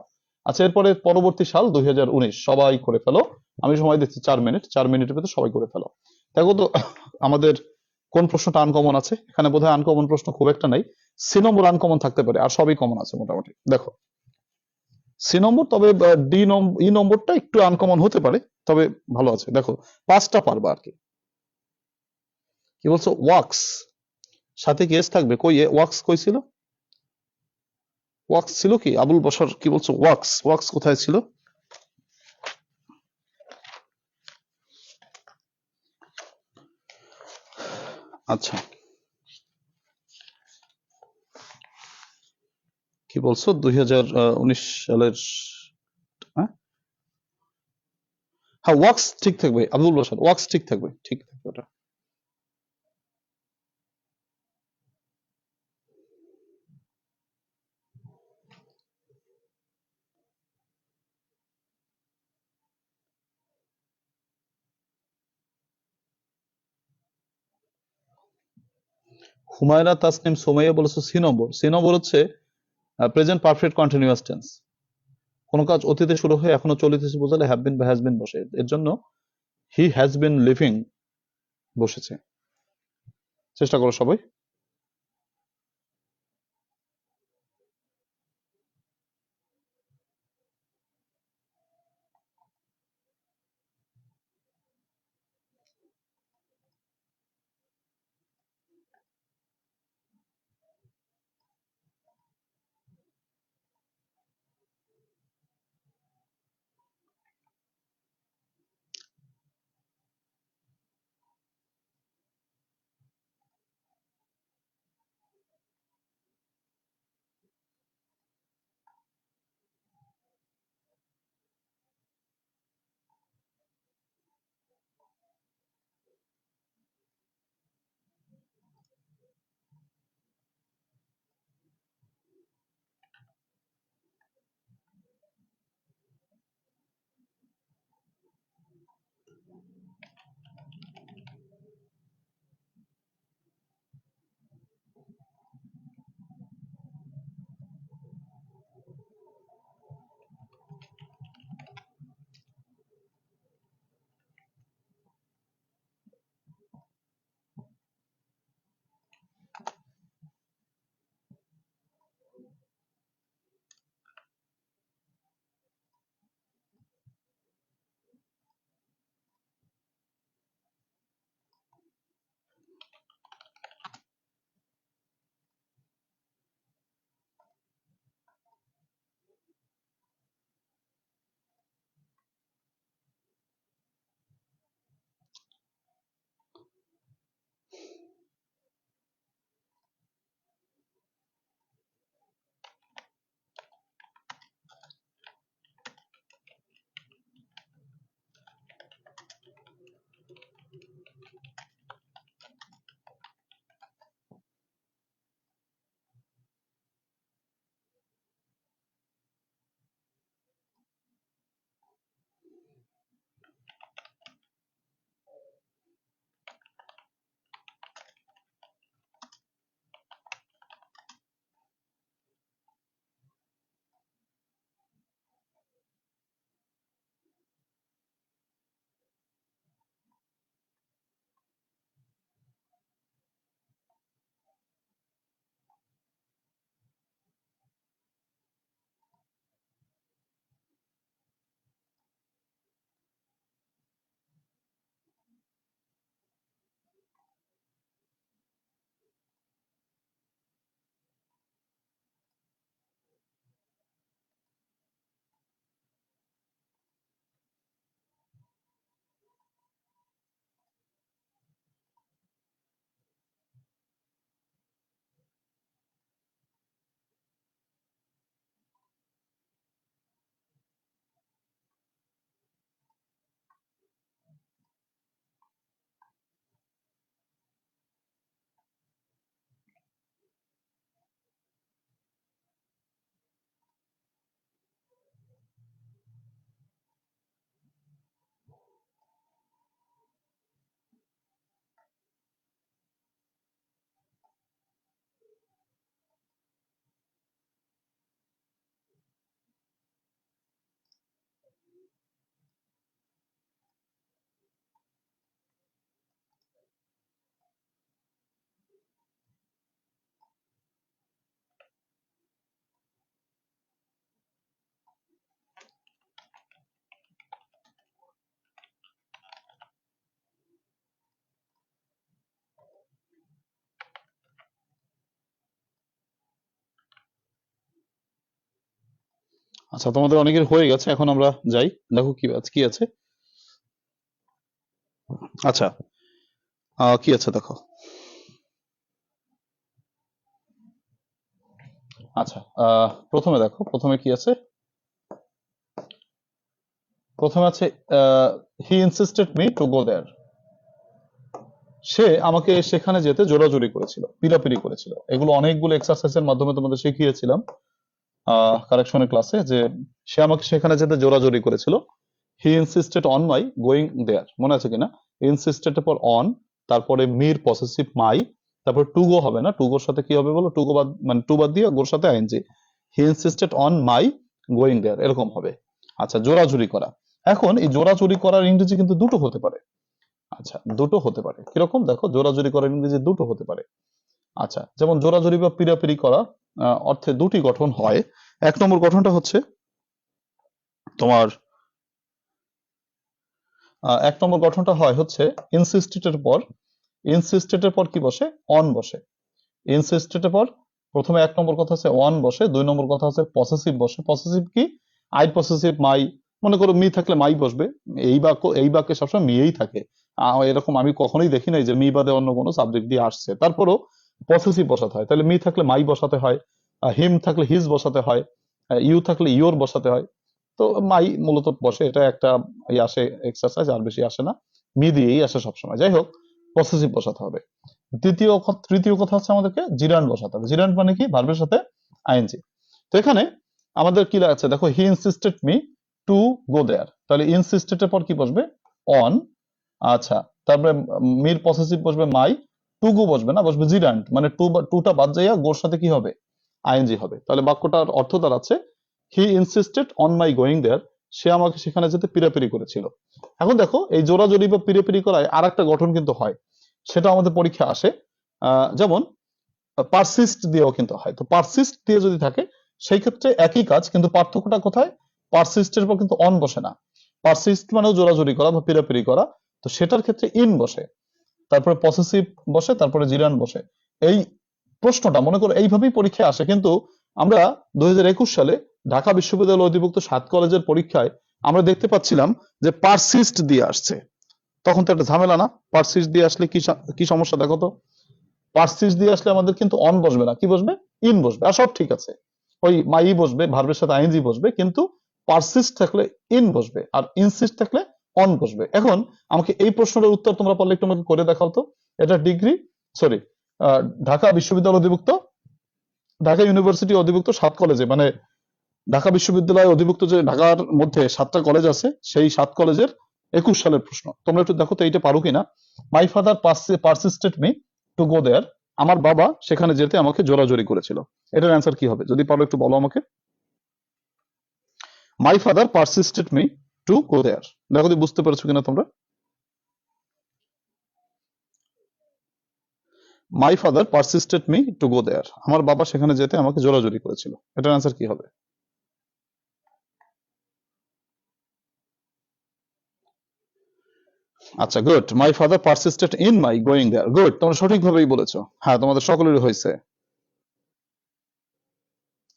আচ্ছা, এরপরে পরবর্তী সাল 2019, সবাই করে ফেলো। আমি সময় দিচ্ছি 4 মিনিট, 4 মিনিটের ভিতরে সবাই করে ফেলো। দেখো তো আমাদের কোন প্রশ্নটা আনকমন আছে। এখানে বোধহয় আনকমন প্রশ্ন খুব একটা নাই। সি নম্বর আনকমন থাকতে পারে, আর সবই কমন আছে মোটামুটি। দেখো, সি নম্বর, তবে ডি নম্বর, ই নম্বরটা একটু আনকমন হতে পারে, তবে ভালো আছে। দেখো, 5টা পারবা আর কি। কি বলছো? ওয়াক্স, সাথে কি এস থাকবে? কই ওয়াক্স কই ছিল? ওয়াক্স ছিল কি? আবুল বশর কি বলছো? ওয়াক্স, ওয়াক্স কোথায় ছিল? আচ্ছা, কি বলছো 2019 সালের? হ্যাঁ, হ্যাঁ ওয়াক্স ঠিক থাকবে আবুল বশর, ওয়াক্স ঠিক থাকবে, ঠিক থাকবে ওটা। হুমায়রা তাসনিম সুমাইয়া বলেছে সি নম্বর। সি নম্বর হচ্ছে প্রেজেন্ট পারফেক্ট কন্টিনিউয়াস টেন্স। কোন কাজ অতীতে শুরু হয়ে এখনো চলিতেছে বোঝালে হ্যাভ বিন বা হ্যাজ বিন বসে, এর জন্য হি হ্যাজ বিন লিভিং বসেছে। চেষ্টা করো সবাই। আচ্ছা, তোমাদের অনেকের হয়ে গেছে, এখন আমরা যাই, দেখো কি আছে। আচ্ছা, কি আছে দেখো। আচ্ছা, প্রথমে দেখো, প্রথমে কি আছে। প্রথমে আছে he insisted me to go there. সে আমাকে সেখানে যেতে জোরাজুরি করেছিল, পিরাপিরি করেছিল। এগুলো অনেকগুলো এক্সারসাইজের মাধ্যমে তোমাদের শিখিয়েছিলাম কারেকশনের ক্লাসে, যে সে আমাকে সেখানে যেতে জোরাজুরি করেছিল। He insisted on my going there, মনে আছে কিনা? ইনসিস্টেড এর পর অন, তারপরে মির পসেসিভ মাই, তারপর টু গো হবে না, টু গোর সাথে কি হবে বলো? টু গো বাদ, মানে টু বাদ দিয়ে গোর সাথে ING. He insisted on my going there, এরকম হবে। আচ্ছা, জোরাজুরি করা। এখন এই জোরাজুরি করার ইংরেজি কিন্তু দুটো হতে পারে। আচ্ছা, দুটো হতে পারে, কিরকম দেখো, জোরাজুরি করার ইংরেজি দুটো হতে পারে। আচ্ছা, যেমন জোরাজুরি বা পিরাপিরি করা অর্থে দুটি গঠন হয়। এক নম্বর গঠনটা হচ্ছে তোমার, এক নম্বর গঠনটা হয় হচ্ছে ইনসিস্টেড এর পর কি বসে? অন বসে। ইনসিস্টেড এর পর প্রথমে এক নম্বর কথা হচ্ছে অন বসে, দুই নম্বর কথা হচ্ছে পসেসিভ বসে। পসেসিভ কি? আই পসেসিভ মাই। মনে করো মি থাকলে মাই বসবে। এই বাক্যে সবসময় মিই থাকে। এরকম আমি কখনোই দেখি নাই যে মি বাদে অন্য কোনো সাবজেক্ট দিয়ে আসছে, তারপরও পসেসিভ বসাতে হয়। তাহলে মি থাকলে মাই বসাতে হয়, হিম থাকলে হিজ বসাতে হয়, ইউ থাকলে ইয়োর বসাতে হয়। তো মাই মূলত বসে, এটা একটা আসে এক্সারসাইজ, আর বেশি আসে না, মি দিয়েই আসে সবসময়। যাই হোক, পসেসিভ বসাতে হবে। তৃতীয় কথা হচ্ছে আমাদেরকে জিরান্ড বসাতে হবে। জিরান্ড মানে কি? ভার্বের সাথে আইএনজি। তো এখানে আমাদের কি আছে দেখো, he insisted me to go there, তাহলে ইনসিস্টেড এর পর কি বসবে? অন। আচ্ছা, তারপরে মির পসেসিভ বসবে মাই, টু গো বসবে না, বসবে জিরান্ড, মানে টুটা বাদ যাইয়া গোর সাথে কি হবে? আইএনজি হবে। তাহলে বাক্যটার অর্থ দাঁড়াচ্ছে, he insisted on my going there, সে আমাকে সেখানে যেতে পিরাপিরি করেছিল। এখন দেখো, এই জোরাজোরি বা পিরাপিরি করায় আর একটা গঠন কিন্তু হয়, সেটা আমাদের পরীক্ষা আসে। যেমন পারসিস্ট দিয়েও কিন্তু হয়। তো পারসিস্ট দিয়ে যদি থাকে, সেই ক্ষেত্রে একই কাজ, কিন্তু পার্থক্যটা কোথায়? পারসিস্টের পর কিন্তু অন বসে না। পারসিস্ট মানেও জোরাজোরি করা বা পিরাপিরি করা, তো সেটার ক্ষেত্রে ইন বসে, তারপরে পসেসিভ বসে, তারপরে জিরান বসে। এই প্রশ্নটা মনে করো এইভাবেই পরীক্ষায় আসে, কিন্তু আমরা 2021 সালে ঢাকা বিশ্ববিদ্যালয় অধিভুক্ত 7 কলেজের পরীক্ষায় আমরা দেখতে পাচ্ছিলাম যে পারসিস্ট দিয়ে আসছে। তখন তো একটা ঝামেলা না? পারসিস্ট দিয়ে আসলে কি সমস্যা দেখো তো। পারসিস্ট দিয়ে আসলে আমাদের কিন্তু অন বসবে না, কি বসবে? ইন বসবে। আর সব ঠিক আছে, ওই মাই বসবে, ভার্বের সাথে আইএনজি বসবে, কিন্তু পারসিস্ট থাকলে ইন বসবে, আর ইনসিস্ট থাকলে অন বসবে। এখন আমাকে এই প্রশ্নের উত্তর তোমরা পারলে একটু আমাকে করে দেখাও তো। এটা সরি ঢাকা বিশ্ববিদ্যালয় অধিভুক্ত, ঢাকা ইউনিভার্সিটি অধিভুক্ত 7 কলেজে, মানে ঢাকা বিশ্ববিদ্যালয় অধিভুক্ত যে ঢাকার মধ্যে 7টা কলেজ আছে, সেই 7 কলেজের 21 সালের প্রশ্ন। তোমরা একটু দেখো তো এইটা পারো কিনা। My father persisted me to go there, আমার বাবা সেখানে যেতে আমাকে জোরাজোরি করেছিল। এটার অ্যান্সার কি হবে? যদি পারো একটু বলো আমাকে। My father persisted me to go there, দেখো তো বুঝতে পেরেছো কিনা তোমরা। My father persisted me to go there, আমার বাবা সেখানে যেতে আমাকে জোরাজোরি করেছিল। এটার অ্যান্সার কি হবে? আচ্ছা, good. My father persisted in my going there, good, তোমরা সঠিকভাবেই বলেছো। হ্যাঁ, তোমাদের সকলেরই হয়েছে।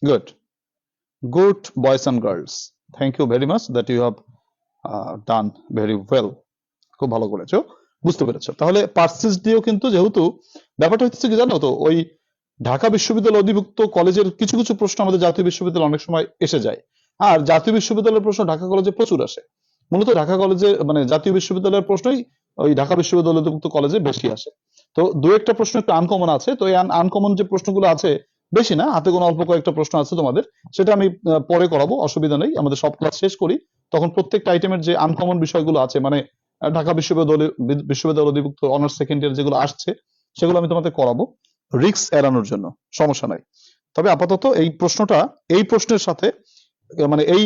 Good, good boys and girls, thank you very much that you have done very well. খুব ভালো করেছো, বুঝতে পেরেছো। তাহলে পারসিস্ট দিয়েও কিন্তু, যেহেতু ব্যাপারটা হচ্ছে কি জানো তো, ওই ঢাকা বিশ্ববিদ্যালয় অধিভুক্ত কলেজের কিছু কিছু প্রশ্ন আমাদের জাতীয় বিশ্ববিদ্যালয় অনেক সময় এসে যায়, আর জাতীয় বিশ্ববিদ্যালয়ের প্রশ্ন ঢাকা কলেজে প্রচুর আসে। মূলত ঢাকা কলেজে, মানে জাতীয় বিশ্ববিদ্যালয়ের প্রশ্নই ওই ঢাকা বিশ্ববিদ্যালয় অধিভুক্ত কলেজে বেশি আসে। তো দু একটা প্রশ্ন একটু আনকমন আছে, তো এই আনকমন যে প্রশ্নগুলো আছে, বেশি না, হাতে গোনা অল্প কয়েকটা প্রশ্ন আছে তোমাদের, সেটা আমি পরে করাবো, অসুবিধা নেই। আমাদের সব ক্লাস শেষ করি, তখন প্রত্যেকটা আইটেমের যে আনকমন বিষয়গুলো আছে, মানে ঢাকা বিশ্ববিদ্যালয় অধিভুক্ত অনার্স সেকেন্ড ইয়ার যেগুলো আসছে, সেগুলো আমি তোমাদের করাবো, রিস্ক এড়ানোর জন্য, সমস্যা নাই। তবে আপাতত এই প্রশ্নের সাথে, মানে এই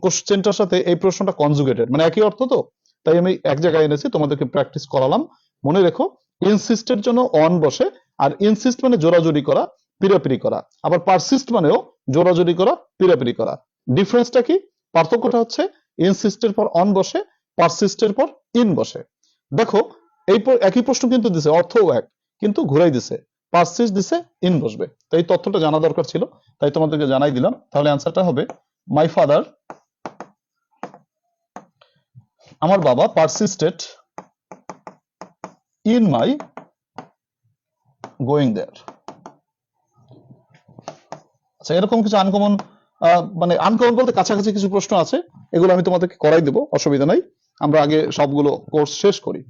কোশ্চেনটার সাথে এই প্রশ্নটা কনজুগেটেড, মানে একই অর্থ, তো তাই আমি এক জায়গায় এনেছি, তোমাদেরকে প্র্যাকটিস করালাম। মনে রেখো, ইনসিস্টের জন্য অন বসে, আর ইনসিস্ট মানে জোরাজোরি করা, পিরাপিরি করা। আবার পারসিস্ট মানেও জোরাজোরি করা, পিরাপিরি করা। ডিফারেন্সটা কি? পার্থক্যটা হচ্ছে ইনসিস্টের পর অন বসে, পারসিস্টের পর ইন বসে। দেখো, একই প্রশ্ন কিন্তু দিছে, অর্থও এক, কিন্তু ঘুরাই দিছে, পারসিস্ট দিছে, ইন বসবে। তো এই তথ্যটা জানা দরকার ছিল, তাই তোমাদেরকে জানাই দিলাম। তাহলে অ্যান্সারটা হবে মাই ফাদার, আমার বাবা, persisted in my going there. আচ্ছা, এরকম কিছু আনকমন, মানে আনকমন বলতে কাছাকাছি কিছু প্রশ্ন আছে, এগুলো আমি তোমাদেরকে করাই দেবো, অসুবিধা নাই। আমরা আগে সবগুলো কোর্স শেষ করি,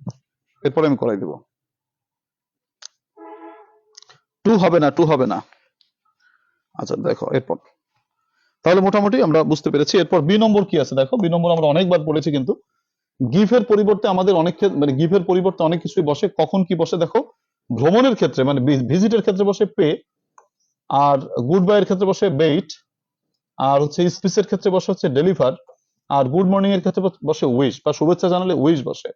এরপরে আমি করাই দেবো। টু হবে না, টু হবে না। আচ্ছা দেখো, এরপর তাহলে মোটামুটি আমরা বুঝতে পেরেছি। এরপর বি নম্বর কি আছে দেখো, বি নম্বর আমরা অনেকবার পড়েছি, কিন্তু গিফের পরিবর্তে আমাদের অনেক মানে গিফের পরিবর্তে অনেক কিছুই বসে। কখন কি বসে দেখো, ভ্রমণের ক্ষেত্রে মানে ভিজিটের ক্ষেত্রে বসে পে, আর গুড বাই এর ক্ষেত্রে বসে বেইট, আর হচ্ছে স্পিচের ক্ষেত্রে বসে হচ্ছে ডেলিভার, আর গুড মর্নিং এর ক্ষেত্রে বসে উইশ বা শুভেচ্ছা জানালে উইশ বসে।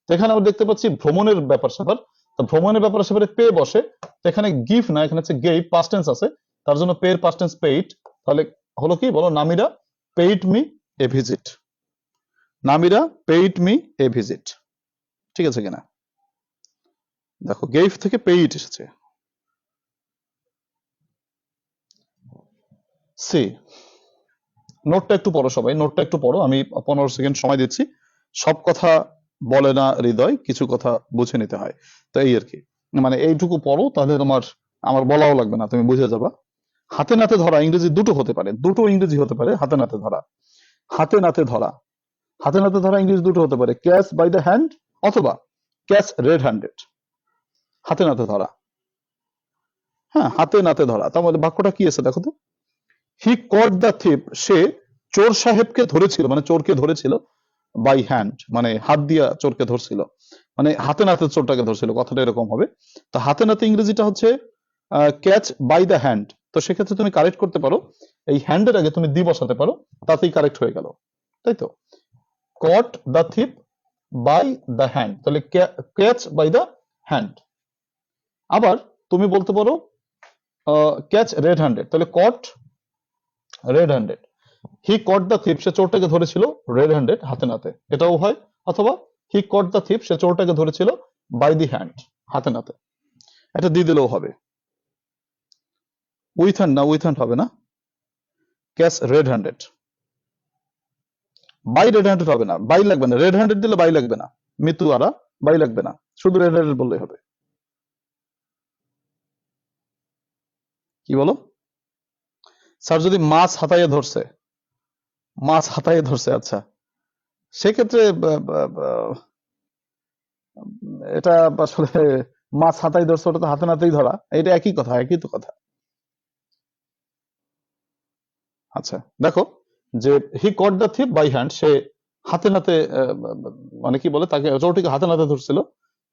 তো এখানে আমরা দেখতে পাচ্ছি ভ্রমণের ব্যাপার স্যাপার, তো ভ্রমণের ব্যাপার স্যাপারে পে বসে। তো এখানে গিফট না, এখানে হচ্ছে গেভ, পাস্ট টেন্স আছে, তার জন্য পে এর পাস্ট টেন্স পেইড। তাহলে হলো কি বলো, Namira paid me a visit, Namira paid me a visit. ঠিক আছে কিনা? দেখো গেভ থেকে পেইড এসেছে। সি, নোটটা একটু পড়ো সবাই, নোটটা একটু পড়ো, আমি 15 সেকেন্ড সময় দিচ্ছি। সব কথা বলে না হৃদয়, কিছু কথা বুঝে নিতে হয়। তো এই আর কি, মানে এইটুকু পড়ো, তাহলে তোমার আমার বলাও লাগবে না, তুমি বুঝে যাবা। হাতে নাতে ধরা ইংরেজি দুটো হতে পারে, দুটো ইংরেজি হতে পারে হাতে নাতে ধরা। হাতে নাতে ধরা, হাতে নাতে ধরা ইংরেজি দুটো হতে পারে, ক্যাচ বাই দ্য হ্যান্ড অথবা ক্যাচ রেড হ্যান্ডেড। হাতে নাতে ধরা, হ্যাঁ হাতে নাতে ধরা। তাহলে বাক্যটা কি আছে দেখো তো, হি কট দ্য থিপ, সে চোর সাহেবকে ধরেছিল, মানে চোরকে ধরেছিল, বাই হ্যান্ড মানে হাত দিয়া চোরকে ধরছিল, মানে হাতে নাতে চোরটাকে ধরছিল, কথাটা এরকম হবে। তো হাতে নাতে ইংরেজিটা হচ্ছে ক্যাচ বাই দ্য হ্যান্ড। তো সেক্ষেত্রে তুমি কারেক্ট করতে পারো, এই হ্যান্ডের আগে তুমি দি বসাতে পারো, তাতেই কারেক্ট হয়ে গেল, তাই তো। Caught the thief by the hand, তাহলে ক্যাচ বাই দ্য হ্যান্ড। আবার তুমি বলতে পারো ক্যাচ রেড হ্যান্ডেড, তাহলে caught red handed. He caught the thief, সে চোরটাকে ধরেছিল রেড হ্যান্ডেড, হাতে নাতে, এটাও হয়। অথবা হি কট দ্য থিপ, সে চোরটাকে ধরেছিল বাই দি হ্যান্ড, হাতে নাতে, এটা দিয়ে দিলেও হবে। উইথ হ্যান্ড না, উইথ হ্যান্ড হবে না, catch red handed. By red handed হবে না, বাই লাগবে না, রেড হ্যান্ডেড দিলে বাই লাগবে না, মৃত্যু আরা বাই লাগবে না, শুধু রেড হ্যান্ডেড বললেই হবে। কি বলো স্যার, যদি মাছ হাতাইয়ে ধরছে, মাছ হাতাইয়ে ধরছে, আচ্ছা সেক্ষেত্রে এটা আসলে মাছ হাতাই ধরছে, ওটা তো হাতে নাতেই ধরা, এটা একই কথা, একই তো কথা। আচ্ছা দেখো, যে he caught the thief by hand, সে হাতে নাতে মানে কি বলে, তাকে চোরটিকে হাতে নাতে ধরছিল।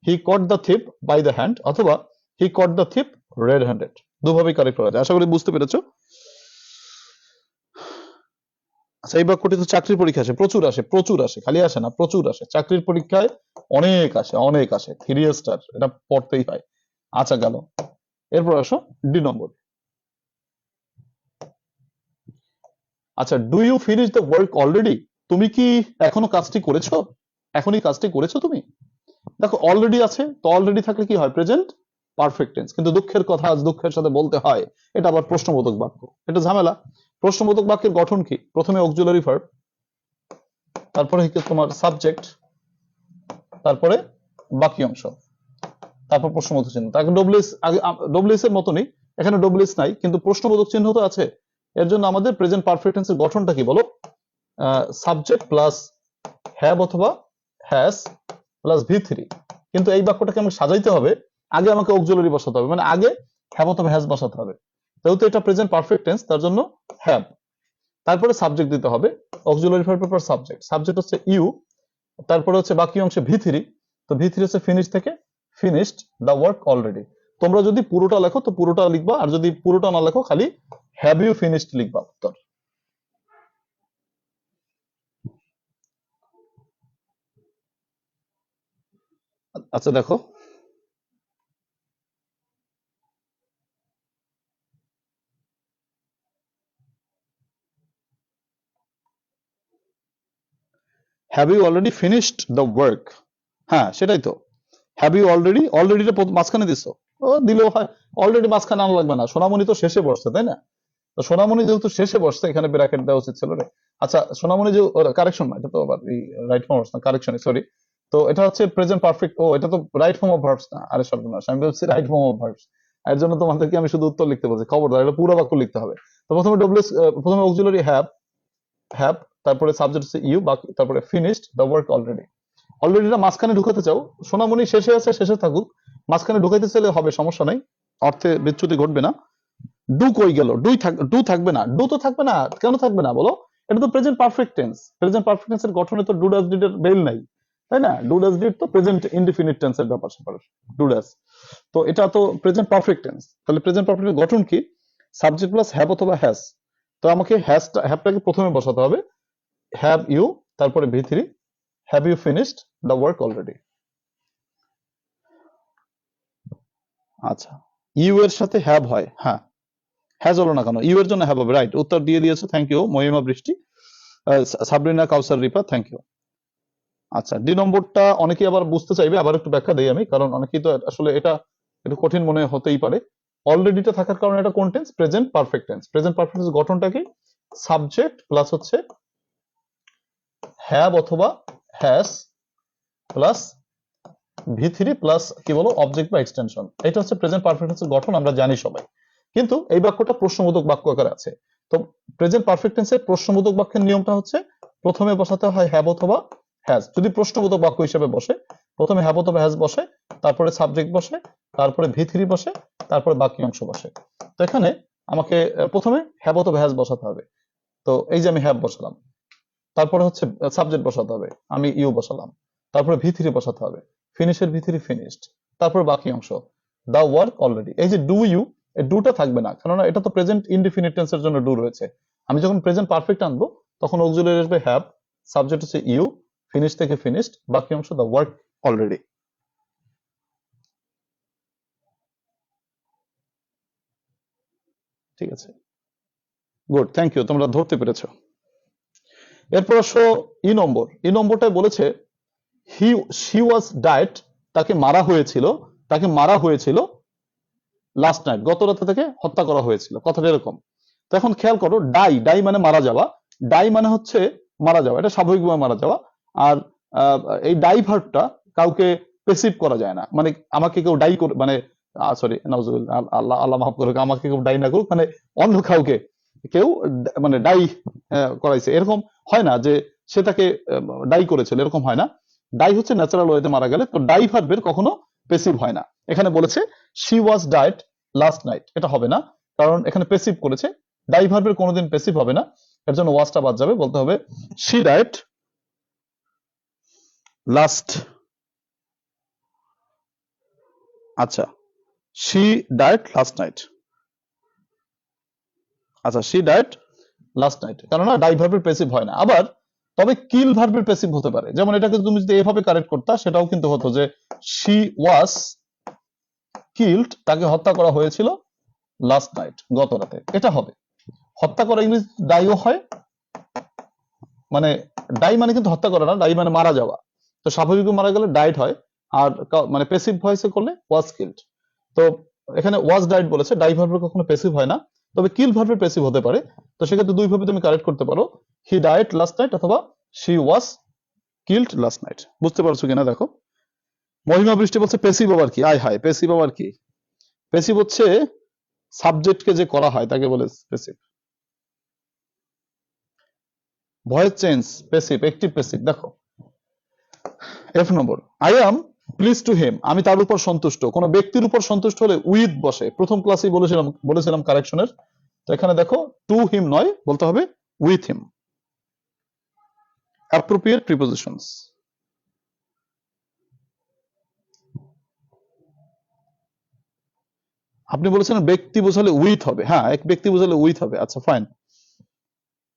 He caught the thief by the hand অথবা he caught the thief red handed, দুভাবেই কারেক্ট করা যায়। আশা করি বুঝতে পেরেছো। আচ্ছা, এই বাক্যটি তো চাকরির পরীক্ষা আসে, প্রচুর আসে, প্রচুর আসে, খালি আসে না, প্রচুর আসে চাকরির পরীক্ষায়, অনেক আসে, অনেক আসে, 3 স্টার, এটা পড়তেই হয়। আচ্ছা গেল, এরপর আসো ডি নম্বর। আচ্ছা, do you finish the work already, তুমি কি এখনো কাজটি করেছো, এখনই কাজটি করেছো তুমি। দেখো অলরেডি আছে, তো অলরেডি থাকলে কি হয়, প্রেজেন্ট পারফেক্ট টেন্স। কিন্তু দুঃখের কথা আজ দুঃখের সাথে বলতে হয়, এটা আবার প্রশ্নবোধক বাক্য, এটা ঝামেলা। প্রশ্নবোধক বাক্যের গঠন কি, প্রথমে অক্সিলারি ভার্ব, তারপরে তোমার সাবজেক্ট, তারপরে বাকি অংশ, তারপর প্রশ্নবোধক চিহ্ন। তাকে ডব্লিউএস, ডব্লিউএস এর মতনই এখানে ডব্লিউএস নাই, কিন্তু প্রশ্নবোধক চিহ্ন তো আছে। এর জন্য আমাদের প্রেজেন্ট পারফেক্ট টেন্সের গঠনটা কি বলো, সাবজেক্ট প্লাস হ্যাভ অথবা হ্যাজ প্লাস ভি3। কিন্তু এই বাক্যটাকে আমাকে সাজাইতে হবে, আগে আমাকে অক্সিলারি বসাতে হবে, মানে আগে হ্যাভ অথবা হ্যাজ বসাতে হবে। যেহেতু এটা প্রেজেন্ট পারফেক্ট টেন্স, তার জন্য হ্যাভ, তারপরে সাবজেক্ট দিতে হবে, অক্সিলারি ভার্বের পর সাবজেক্ট, সাবজেক্ট হচ্ছে ইউ, তারপরে হচ্ছে বাকি অংশে ভি3। তো ভি3 হচ্ছে ফিনিশ থেকে ফিনিশড দ্য ওয়ার্ক অলরেডি। তোমরা যদি পুরোটা লেখো তো পুরোটা লিখবা, আর যদি পুরোটা না লেখো খালি হ্যাভ ইউ ফিনিশড লিখবা উত্তর। আচ্ছা দেখো, have you already finished the work, হ্যাঁ সেটাই তো। হ্যাভ ইউ অলরেডি, অলরেডিটা মাঝখানে দিছো, ও দিলেও হয়, অলরেডি মাঝখানে আনা লাগবে না, সোনামণি তো শেষে বসছে তাই না, তো সোনামণি যেহেতু শেষে বসছে, এখানে ব্র্যাকেট দেওয়া উচিত ছিল রে। আচ্ছা, সোনামণি যে কারেকশন না, এটা তো আবার এই রাইট ফর্ম না, কারেকশন, সরি। তো এটা হচ্ছে প্রেজেন্ট পারফেক্ট। ও, এটা তো রাইট ফর্ম অফ ভার্বস না, আরে সর্বনাশ, আমি বলছি রাইট ফর্ম অফ ভার্বস। এর জন্য তোমাদেরকে আমি শুধু উত্তর লিখতে বলছি, খবরদার এটা পুরো বাক্য লিখতে হবে। তো প্রথমে ডব্লিউ, প্রথমে অক্সিলারি হ্যাভ, হ্যাভ, তারপরে সাবজেক্ট হচ্ছে ইউ, বাকি তারপরে ফিনিশড দ্য ওয়ার্ক অলরেডি। অলরেডিটা মাঝখানে ঢুকাতে চাও, সোনামণি শেষে আছে, শেষে থাকুক, মাঝখানে ঢুকাইতে চাইলে হবে, সমস্যা নাই, অর্থে বিচ্যুতি ঘটবে না। ডু কই গেল? ডু থাকবে না, ডু তো থাকবে না, কেন থাকবে না বলো? এটা তো present perfect tense, present perfect টেন্সের গঠনে তো ডু ডাজ ডিড এর বেল নাই, তাই না? ডু ডাজ ডিড তো প্রেজেন্ট ইনডিফিনিট টেন্সের ব্যাপার স্যাপার, ডু ডাজ। তো এটা তো প্রেজেন্ট পারফেক্ট টেন্স, তাহলে প্রেজেন্ট পারফেক্টের গঠন কি? সাবজেক্ট প্লাস হ্যাভ অথবা হ্যাজ। তো আমাকে হ্যাভটাকে প্রথমে বসাতে হবে, হ্যাভ ইউ, তারপরে V three, have you finished the work already. আচ্ছা, ইউ এর সাথে হ্যাভ হয়, হ্যাঁ, হ্যাজ হলো না কেন? ইউ এর জন্য হ্যাভ হবে, রাইট, উত্তর দিয়ে দিয়েছো, থ্যাংক ইউ মহিমা বৃষ্টি, সাবরিনা কাউসার রিপা, থ্যাংক ইউ। আচ্ছা, ডি নম্বরটা অনেকেই আবার বুঝতে চাইবে, আবার একটু ব্যাখ্যা দেই আমি, কারণ অনেকেই তো আসলে এটা একটু কঠিন মনে হতেই পারে। অলরেডিটা থাকার কারণে এটা কোন tense? Present perfect tense. Present perfect tense গঠনটা কি? সাবজেক্ট প্লাস হচ্ছে হ্যাভ অথবা has plus V three plus কি বলো, অবজেক্ট বা এক্সটেনশন। এটা হচ্ছে প্রেজেন্ট পারফেক্ট টেন্সের গঠন, আমরা জানি সবাই। কিন্তু এই বাক্যটা প্রশ্নবোধক বাক্য আকারে আছে। তো প্রেজেন্ট পারফেক্ট টেন্সের প্রশ্নবোধক বাক্যের নিয়মটা হচ্ছে প্রথমে বসাতে হয় হ্যাভ অথবা হ্যাজ। যদি প্রশ্নবোধক বাক্য হিসেবে বসে, প্রথমে হ্যাভ অথবা হ্যাজ বসে, তারপরে সাবজেক্ট বসে, তারপরে ভি থ্রি বসে, তারপরে বাকি অংশ বসে। তো এখানে আমাকে প্রথমে হ্যাভ অথবা হ্যাজ বসাতে হবে। তো এই যে আমি হ্যাভ বসালাম, তারপরে হচ্ছে সাবজেক্ট বসাতে হবে, আমি ইউ বসালাম, তারপরে ভি থ্রি বসাতে হবে, ফিনিশের ভি থ্রি ফিনিশড, তারপর বাকি অংশ দা ওয়ার্ক অলরেডি। এই যে ডু ইউ, এই ডুটা থাকবে না, কেননা এটা তো প্রেজেন্ট ইনডিফিনিট টেন্সের জন্য ডু রয়েছে। আমি যখন প্রেজেন্ট পারফেক্ট আনবো, তখন অক্সিলারি আসবে হ্যাভ, সাবজেক্ট হচ্ছে ইউ, ফিনিশ থেকে ফিনিশড, বাকি অংশ দা ওয়ার্ক অলরেডি। ঠিক আছে, গুড, থ্যাংক ইউ, তোমরা ধরতে পেরেছো। এরপর আসো ই নম্বর। ই নম্বরটায় বলেছে শি ওয়াজ ডায়েট, তাকে মারা হয়েছিল, তাকে মারা হয়েছিল লাস্ট নাইট, গত রাতে তাকে হত্যা করা হয়েছিল, কথাটা এরকম। তো এখন খেয়াল করো, ডাই, ডাই মানে মারা যাওয়া, ডাই মানে হচ্ছে মারা যাওয়া, এটা স্বাভাবিকভাবে মারা যাওয়া। আর এই ডাই ভার্বটা কাউকে পেসিভ করা যায় না, মানে আমাকে কেউ ডাই করে, মানে সরি, নাউজুবিল্লাহ, আল্লাহ আল্লাহ মাফ করুক, আমাকে কেউ ডাই না করুক, মানে অন্য কাউকে কেউ মানে ডাই করাইছে, এরকম হয় না যে সে তাকে ডাই করেছিল, এরকম হয় না। ডাই হচ্ছে ন্যাচারাল ওয়েতে মারা গেলে। তো ডাই ভার্বের কখনো পেসিভ হয় না। এখানে বলেছে she was diet last night, এটা হবে না, কারণ এখানে পেসিভ করেছে। ডাই ভার্বের কোনোদিন পেসিভ হবে না, এর জন্য ওয়াজটা বাদ যাবে, বলতে হবে শি ডায়েট লাস্ট। আচ্ছা, শি ডায়েট লাস্ট নাইট। আচ্ছা, শি ডায়েট লাস্ট নাইট, কেননা ডাই ভার্বের পেসিভ হয় না। আবার তবে কিল ভার্বের পেসিভ হতে পারে, যেমন এটাকে তুমি যদি এভাবে কারেক্ট করতা, সেটাও কিন্তু হতো যে শি ওয়াজ কিল্ড, তাকে হত্যা করা হয়েছিল লাস্ট নাইট, গত রাতে, এটা হবে। হত্যা করা ইংলিশ ডাইও হয়, মানে ডাই মানে কিন্তু হত্যা করা না, ডাই মানে মারা যাওয়া। তো স্বাভাবিক মারা গেলে ডাইট হয়, আর মানে পেসিভ ভয়েসে করলে ওয়াজ কিল্ড। তো এখানে ওয়াজ ডাইট বলেছে, ডাই ভার্বের কখনো পেসিভ হয় না, তবে কিল ভার্বের পেসিভ হতে পারে। তো সেক্ষেত্রে দুই ভাবে তুমি কারেক্ট করতে পারো, হি ডাইট লাস্ট নাইট অথবা she was killed last night. বুঝতে পারছো কিনা দেখো। মহিমা বৃষ্টি বলছে পেসিভ আবার কি? আয় হায়, পেসিভ আবার কি? পেসিভ হচ্ছে সাবজেক্টকে যে করা হয় তাকে বলে passive. Voice change passive, active passive. দেখো F number, I am please to him, আমি তার উপর সন্তুষ্ট। কোন ব্যক্তির উপর সন্তুষ্ট হলে উইথ বসে, প্রথম ক্লাসেই বলেছিলাম কারেকশনের। তো এখানে দেখো টু হিম নয়, বলতে হবে উইথ হিম। Appropriate prepositions. আপনি বলেছেন ব্যক্তি বোঝালে উইথ হবে, হ্যাঁ, এক ব্যক্তি বোঝালে উইথ হবে। আচ্ছা ফাইন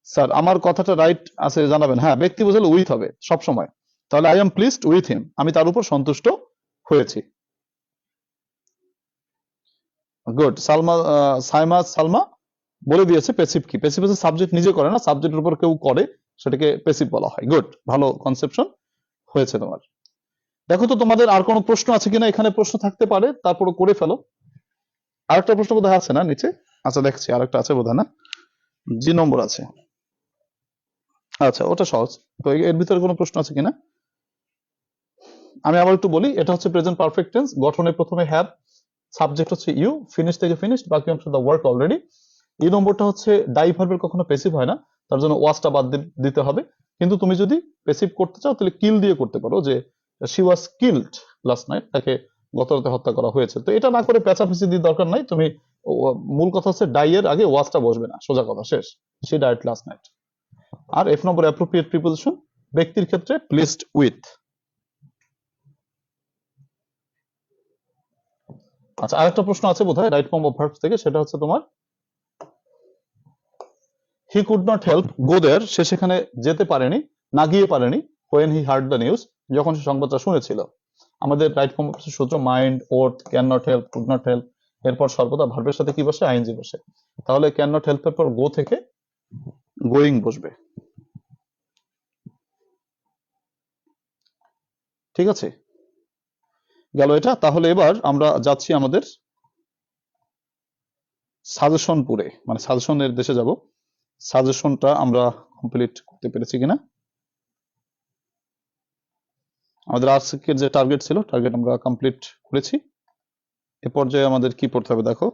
স্যার, আমার কথাটা রাইট আছে জানাবেন। হ্যাঁ, ব্যক্তি বোঝালে উইথ হবে সব সময়। তাহলে I am pleased with him, আমি তার উপর সন্তুষ্ট হয়েছি। গুড। সালমা বলে দিয়েছে পেসিভ কি। পেসিভ হচ্ছে সাবজেক্ট নিজে করে না, সাবজেক্টের উপর কেউ করে, সেটাকে পেসিভ বলা হয়। গুড, ভালো কনসেপশন হয়েছে তোমার। দেখো তো তোমাদের আর কোনো প্রশ্ন আছে কিনা, এখানে প্রশ্ন থাকতে পারে, তারপরে করে ফেলো। আরেকটা প্রশ্ন বোধহয় আছে না নিচে? আচ্ছা দেখছি আরেকটা আছে বোধহয়, না? জি নম্বর আছে। আচ্ছা, ওটা সহজ। তো এর ভিতরে কোনো প্রশ্ন আছে কিনা? আমি আবার একটু বলি, এটা হচ্ছে প্রেজেন্ট পারফেক্ট টেন্স। গঠনে প্রথমে হ্যাভ, সাবজেক্ট হচ্ছে ইউ, ফিনিশ থেকে ফিনিশড, বাকি অংশ দ্য ওয়ার্ক অলরেডি। এই নম্বরটা হচ্ছে ডাই ভার্বের কখনো প্যাসিভ হয় না, তার জন্য ওয়াজটা বাদ দিতে হবে। কিন্তু তুমি যদি প্যাসিভ করতে চাও তাহলে কিল দিয়ে করতে পারো, যে she was killed last night, তাকে গত রাতে হত্যা করা হয়েছে। তো এটা না করে পেঁচাপেচি দিয়ে দরকার নাই। তুমি মূল কথা হচ্ছে ডাই এর আগে ওয়াজটা বসবে না, সোজা কথা, শেষ। She died last night. আর এফ নম্বর অ্যাপ্রোপ্রিয়েট প্রিপোজিশন, ব্যক্তির ক্ষেত্রে প্লেসড উইথ। আচ্ছা, আরেকটা প্রশ্ন আছে বোধহয় রাইট ফর্ম অফ ভার্বস থেকে, সেটা হচ্ছে তোমার he could not help go there, সে সেখানে যেতে পারেনি, না গিয়ে পারেনি, when he heard the news, যখন সে সংবাদটা শুনেছিল। আমাদের রাইট ফর্ম অফ সূত্র mind, worth, can not help, could not help, এরপর সর্বদা ভার্বের সাথে কি বসে? আইএনজি বসে। তাহলে ক্যান নট হেল্প এর পর গো থেকে গোয়িং বসবে। ঠিক আছে, গেল এটা। তাহলে এবার আমরা যাচ্ছি আমাদের সাজেশনপুরে, মানে সাজেশনের দেশে যাব। সাজেশনটা আমরা কমপ্লিট করতে পেরেছি কিনা? আমাদের আজকের যে টার্গেট ছিল, টার্গেট আমরা কমপ্লিট করেছি। এ পর্যায়ে আমাদের কি পড়তে হবে দেখো।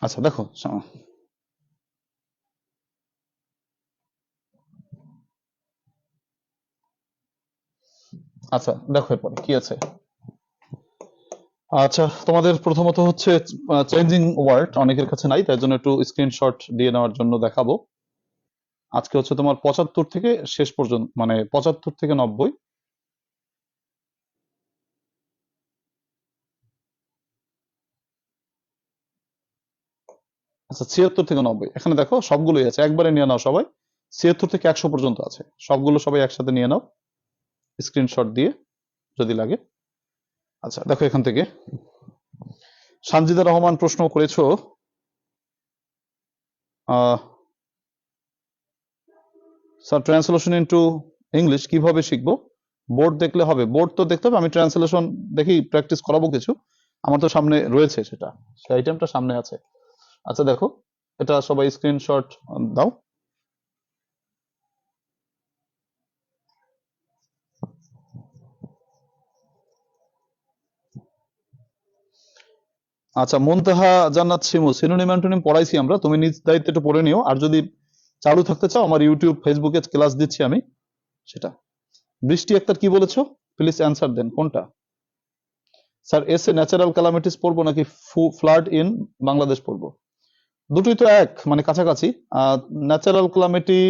আচ্ছা দেখো, আচ্ছা দেখো এরপরে কি আছে। আচ্ছা, তোমাদের প্রথমত হচ্ছে চেঞ্জিং ওয়ার্ড অনেকের কাছে নাই, তাই জন্য একটু স্ক্রিনশট দিয়ে নেওয়ার জন্য দেখাবো। আজকে হচ্ছে তোমার 75 থেকে শেষ পর্যন্ত, মানে 75 থেকে 90। আচ্ছা, 76 থেকে 90, এখানে দেখো সবগুলোই আছে, একবারে নিয়ে নাও সবাই। 76 থেকে 100 পর্যন্ত আছে, সবগুলো সবাই একসাথে নিয়ে নাও স্ক্রিনশট দিয়ে যদি লাগে। আচ্ছা দেখো, এখান থেকে সানজিদা রহমান প্রশ্ন করেছো, স্যার ট্রান্সলেশন ইনটু ইংলিশ কিভাবে শিখবো? বোর্ড দেখলে হবে? বোর্ড তো দেখতে হবে, আমি ট্রান্সলেশন দেখেই প্র্যাকটিস করাবো কিছু, আমার তো সামনে রয়েছে, সেটা সেই আইটেমটা সামনে আছে। আচ্ছা দেখো, এটা সবাই স্ক্রিনশট দাও। আচ্ছা, মুনতাহা জান্নাত শিমু, সিনোনিম অ্যান্টোনিম পড়াইছি আমরা, তুমি নিজ দায়িত্বে একটু পড়ে নিও। আর যদি চালু থাকতে চাও, আমার ইউটিউব ফেসবুকে ক্লাস দিচ্ছি আমি, সেটা। বৃষ্টি আক্তার কি বলেছো? প্লিজ অ্যান্সার দেন, কোনটা? স্যার এসে ন্যাচারাল ক্যালামিটিস পড়বো নাকি ফ্লাড ইন বাংলাদেশ পড়বো? দুটোই তো এক, মানে কাছাকাছি। ন্যাচারাল ক্যালামিটি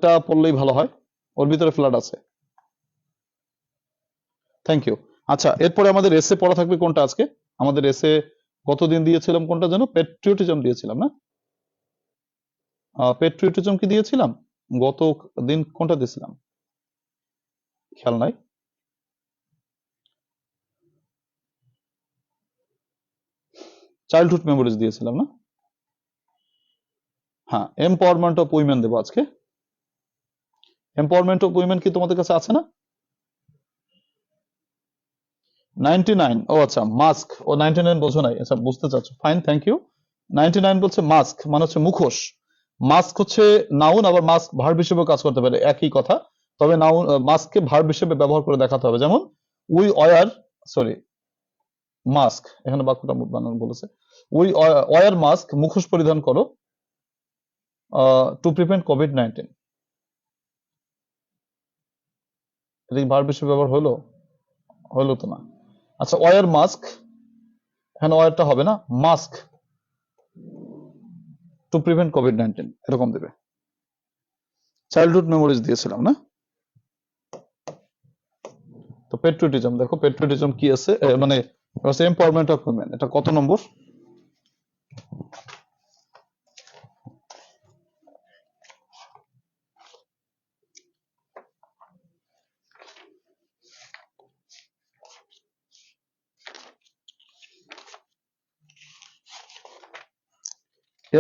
টা পড়লেই ভালো হয়, ওর ভিতরে ফ্লাড আছে। Thank you. আচ্ছা, এরপরে আমাদের এসে পড়া থাকবে কোনটা আজকে? আমাদের এসে কতদিন দিয়েছিলাম, কোনটা যেন? পেট্রিয়টিজম দিয়েছিলাম না? পেট্রিয়টিজম কি দিয়েছিলাম? গত দিন কোনটা দিয়েছিলাম খেয়াল নাই। চাইল্ডহুড মেমোরিজ দিয়েছিলাম না? হ্যাঁ, এম্পাওয়ারমেন্ট অফ উইমেন দেবো আজকে। এম্পাওয়ারমেন্ট অফ উইমেন কি তোমাদের কাছে আছে না? 99, ও আচ্ছা, মাস্ক। ও 99 বোঝো নাই, আচ্ছা বুঝতে চাচ্ছ, ফাইন, থ্যাংক ইউ। 99 বলছে মাস্ক, মানে হচ্ছে মুখোশ। মাস্ক হচ্ছে নাউন, আবার মাস্ক ভার্ব হিসেবে কাজ করতে পারে, একই কথা। তবে নাউন মাস্ককে ভার্ব হিসেবে ব্যবহার করে দেখাতে হবে। যেমন উই ওয়ার, সরি, মাস্ক, এখানে বাক্যটা বানানো বলেছে। উই ওয়ার মাস্ক, মুখোশ পরিধান করো, টু প্রিভেন্ট কোভিড-19। এটা কি ভার্ব হিসেবে ব্যবহার হলো? হলো তো না। আচ্ছা, ওয়ার মাস্ক, এখানে ওয়ারটা হবে না, মাস্ক টু প্রিভেন্ট কোভিড-19, এরকম দেবে। চাইল্ডহুড মেমোরিজ দিয়েছিলাম না? তো পেট্রিয়টিজম দেখো, পেট্রিয়টিজম কি আছে, মানে এম্পাওয়ারমেন্ট অফ উইমেন, এটা কত নম্বর?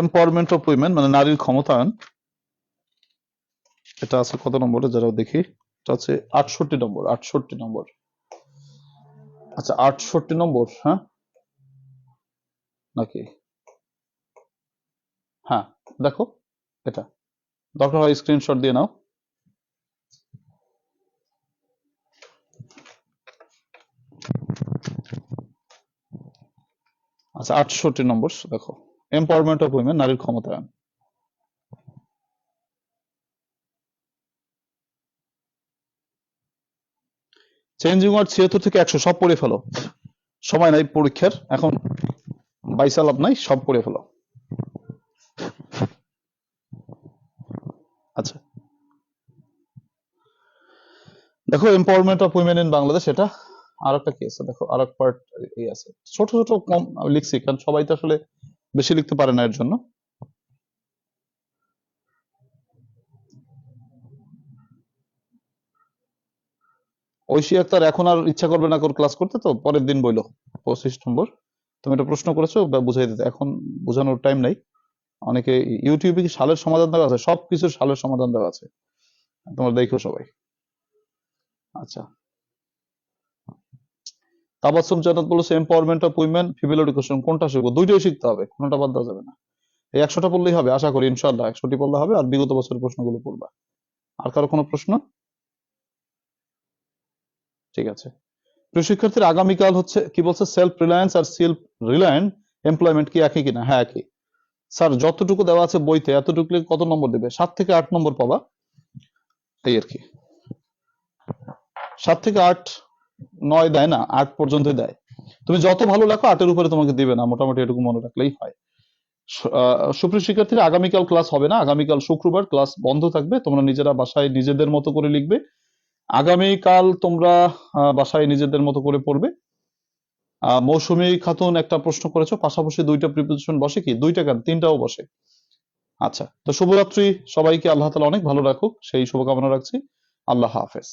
এম্পাওয়ারমেন্ট অফ উইমেন মানে নারীর ক্ষমতায়ন, এটা আছে কত নম্বরে যারা দেখি, এটা আছে 68 নম্বর, 68 নম্বর। আচ্ছা 68 নম্বর, হ্যাঁ নাকি, হ্যাঁ দেখো এটা, দরকার হয় স্ক্রিনশট দিয়ে নাও। আচ্ছা 68 নম্বর দেখো, এম্পাওয়ারমেন্ট অফ উইমেন, নারীর ক্ষমতায়ন। চেঞ্জিং ওয়ার্ড 76 থেকে 100 সব পড়ে ফেলো, সময় নাই পরীক্ষার এখন, বাইসা লাভ নাই, সব পড়ে ফেলো। আচ্ছা দেখো, empowerment of women in Bangladesh, এটা আর একটা কি আছে দেখো, আর এক পার্ট এই আছে, ছোট ছোট কম লিখছি কারণ সবাই তো আসলে বেশি লিখতে পারে না, এর জন্য। ঐশী আক্তার এখন আর ইচ্ছা করবে না ক্লাস করতে, তো পরের দিন বইলো 25 নম্বর। তুমি একটা প্রশ্ন করেছো বা বুঝাই দিতে, এখন বোঝানোর টাইম নাই। অনেকে ইউটিউবে কি সালের সমাধান দেওয়া আছে, সবকিছুর সালের সমাধান দেওয়া আছে, তোমরা দেখো সবাই। আচ্ছা তাবাসসুম জান্নাত বলেছে empowerment of women, female education, কোনটা শিখবো? দুইটাই শিখতে হবে, কোনটা বাদ দেওয়া যাবে না। এই 100টা পড়লেই হবে, আশা করি ইনশাআল্লাহ 100টি পড়লে হবে, আর বিগত বছরের প্রশ্নগুলো পড়বা। আর কারো কোনো প্রশ্ন? ঠিক আছে, প্রিয় শিক্ষার্থীর আগামীকাল হচ্ছে কি বলছে, সেলফ রিলায়েন্স আর সেলফ রিলায়েন্ট এমপ্লয়মেন্ট কি একই কিনা? হ্যাঁ একই। স্যার যতটুকু দেওয়া আছে বইতে এতটুকু কত নম্বর দেবে? 7 থেকে 8 নম্বর পাবা, এই আর কি। 7 থেকে 8, 9 দেয় না, 8 পর্যন্ত দেয়। তুমি যত ভালো লেখো 8-এর উপরে তোমাকে দিবে না, মোটামুটি এটুকু মনে রাখলেই হয়। সুপ্রিয় শিক্ষার্থীরা আগামীকাল ক্লাস হবে না, আগামীকাল শুক্রবার, ক্লাস বন্ধ থাকবে, তোমরা নিজেরা বাসায় নিজেদের মতো করে লিখবে। আগামীকাল তোমরা বাসায় নিজেদের মতো করে পড়বে। মৌসুমী খাতুন একটা প্রশ্ন করেছো, পাশাপাশি দুইটা প্রিপোজিশন বসে কি? দুইটা কেন, তিনটাও বসে। আচ্ছা তো শুভরাত্রি সবাইকে, আল্লাহ তাআলা অনেক ভালো রাখুক সেই শুভকামনা রাখছি। আল্লাহ হাফেজ।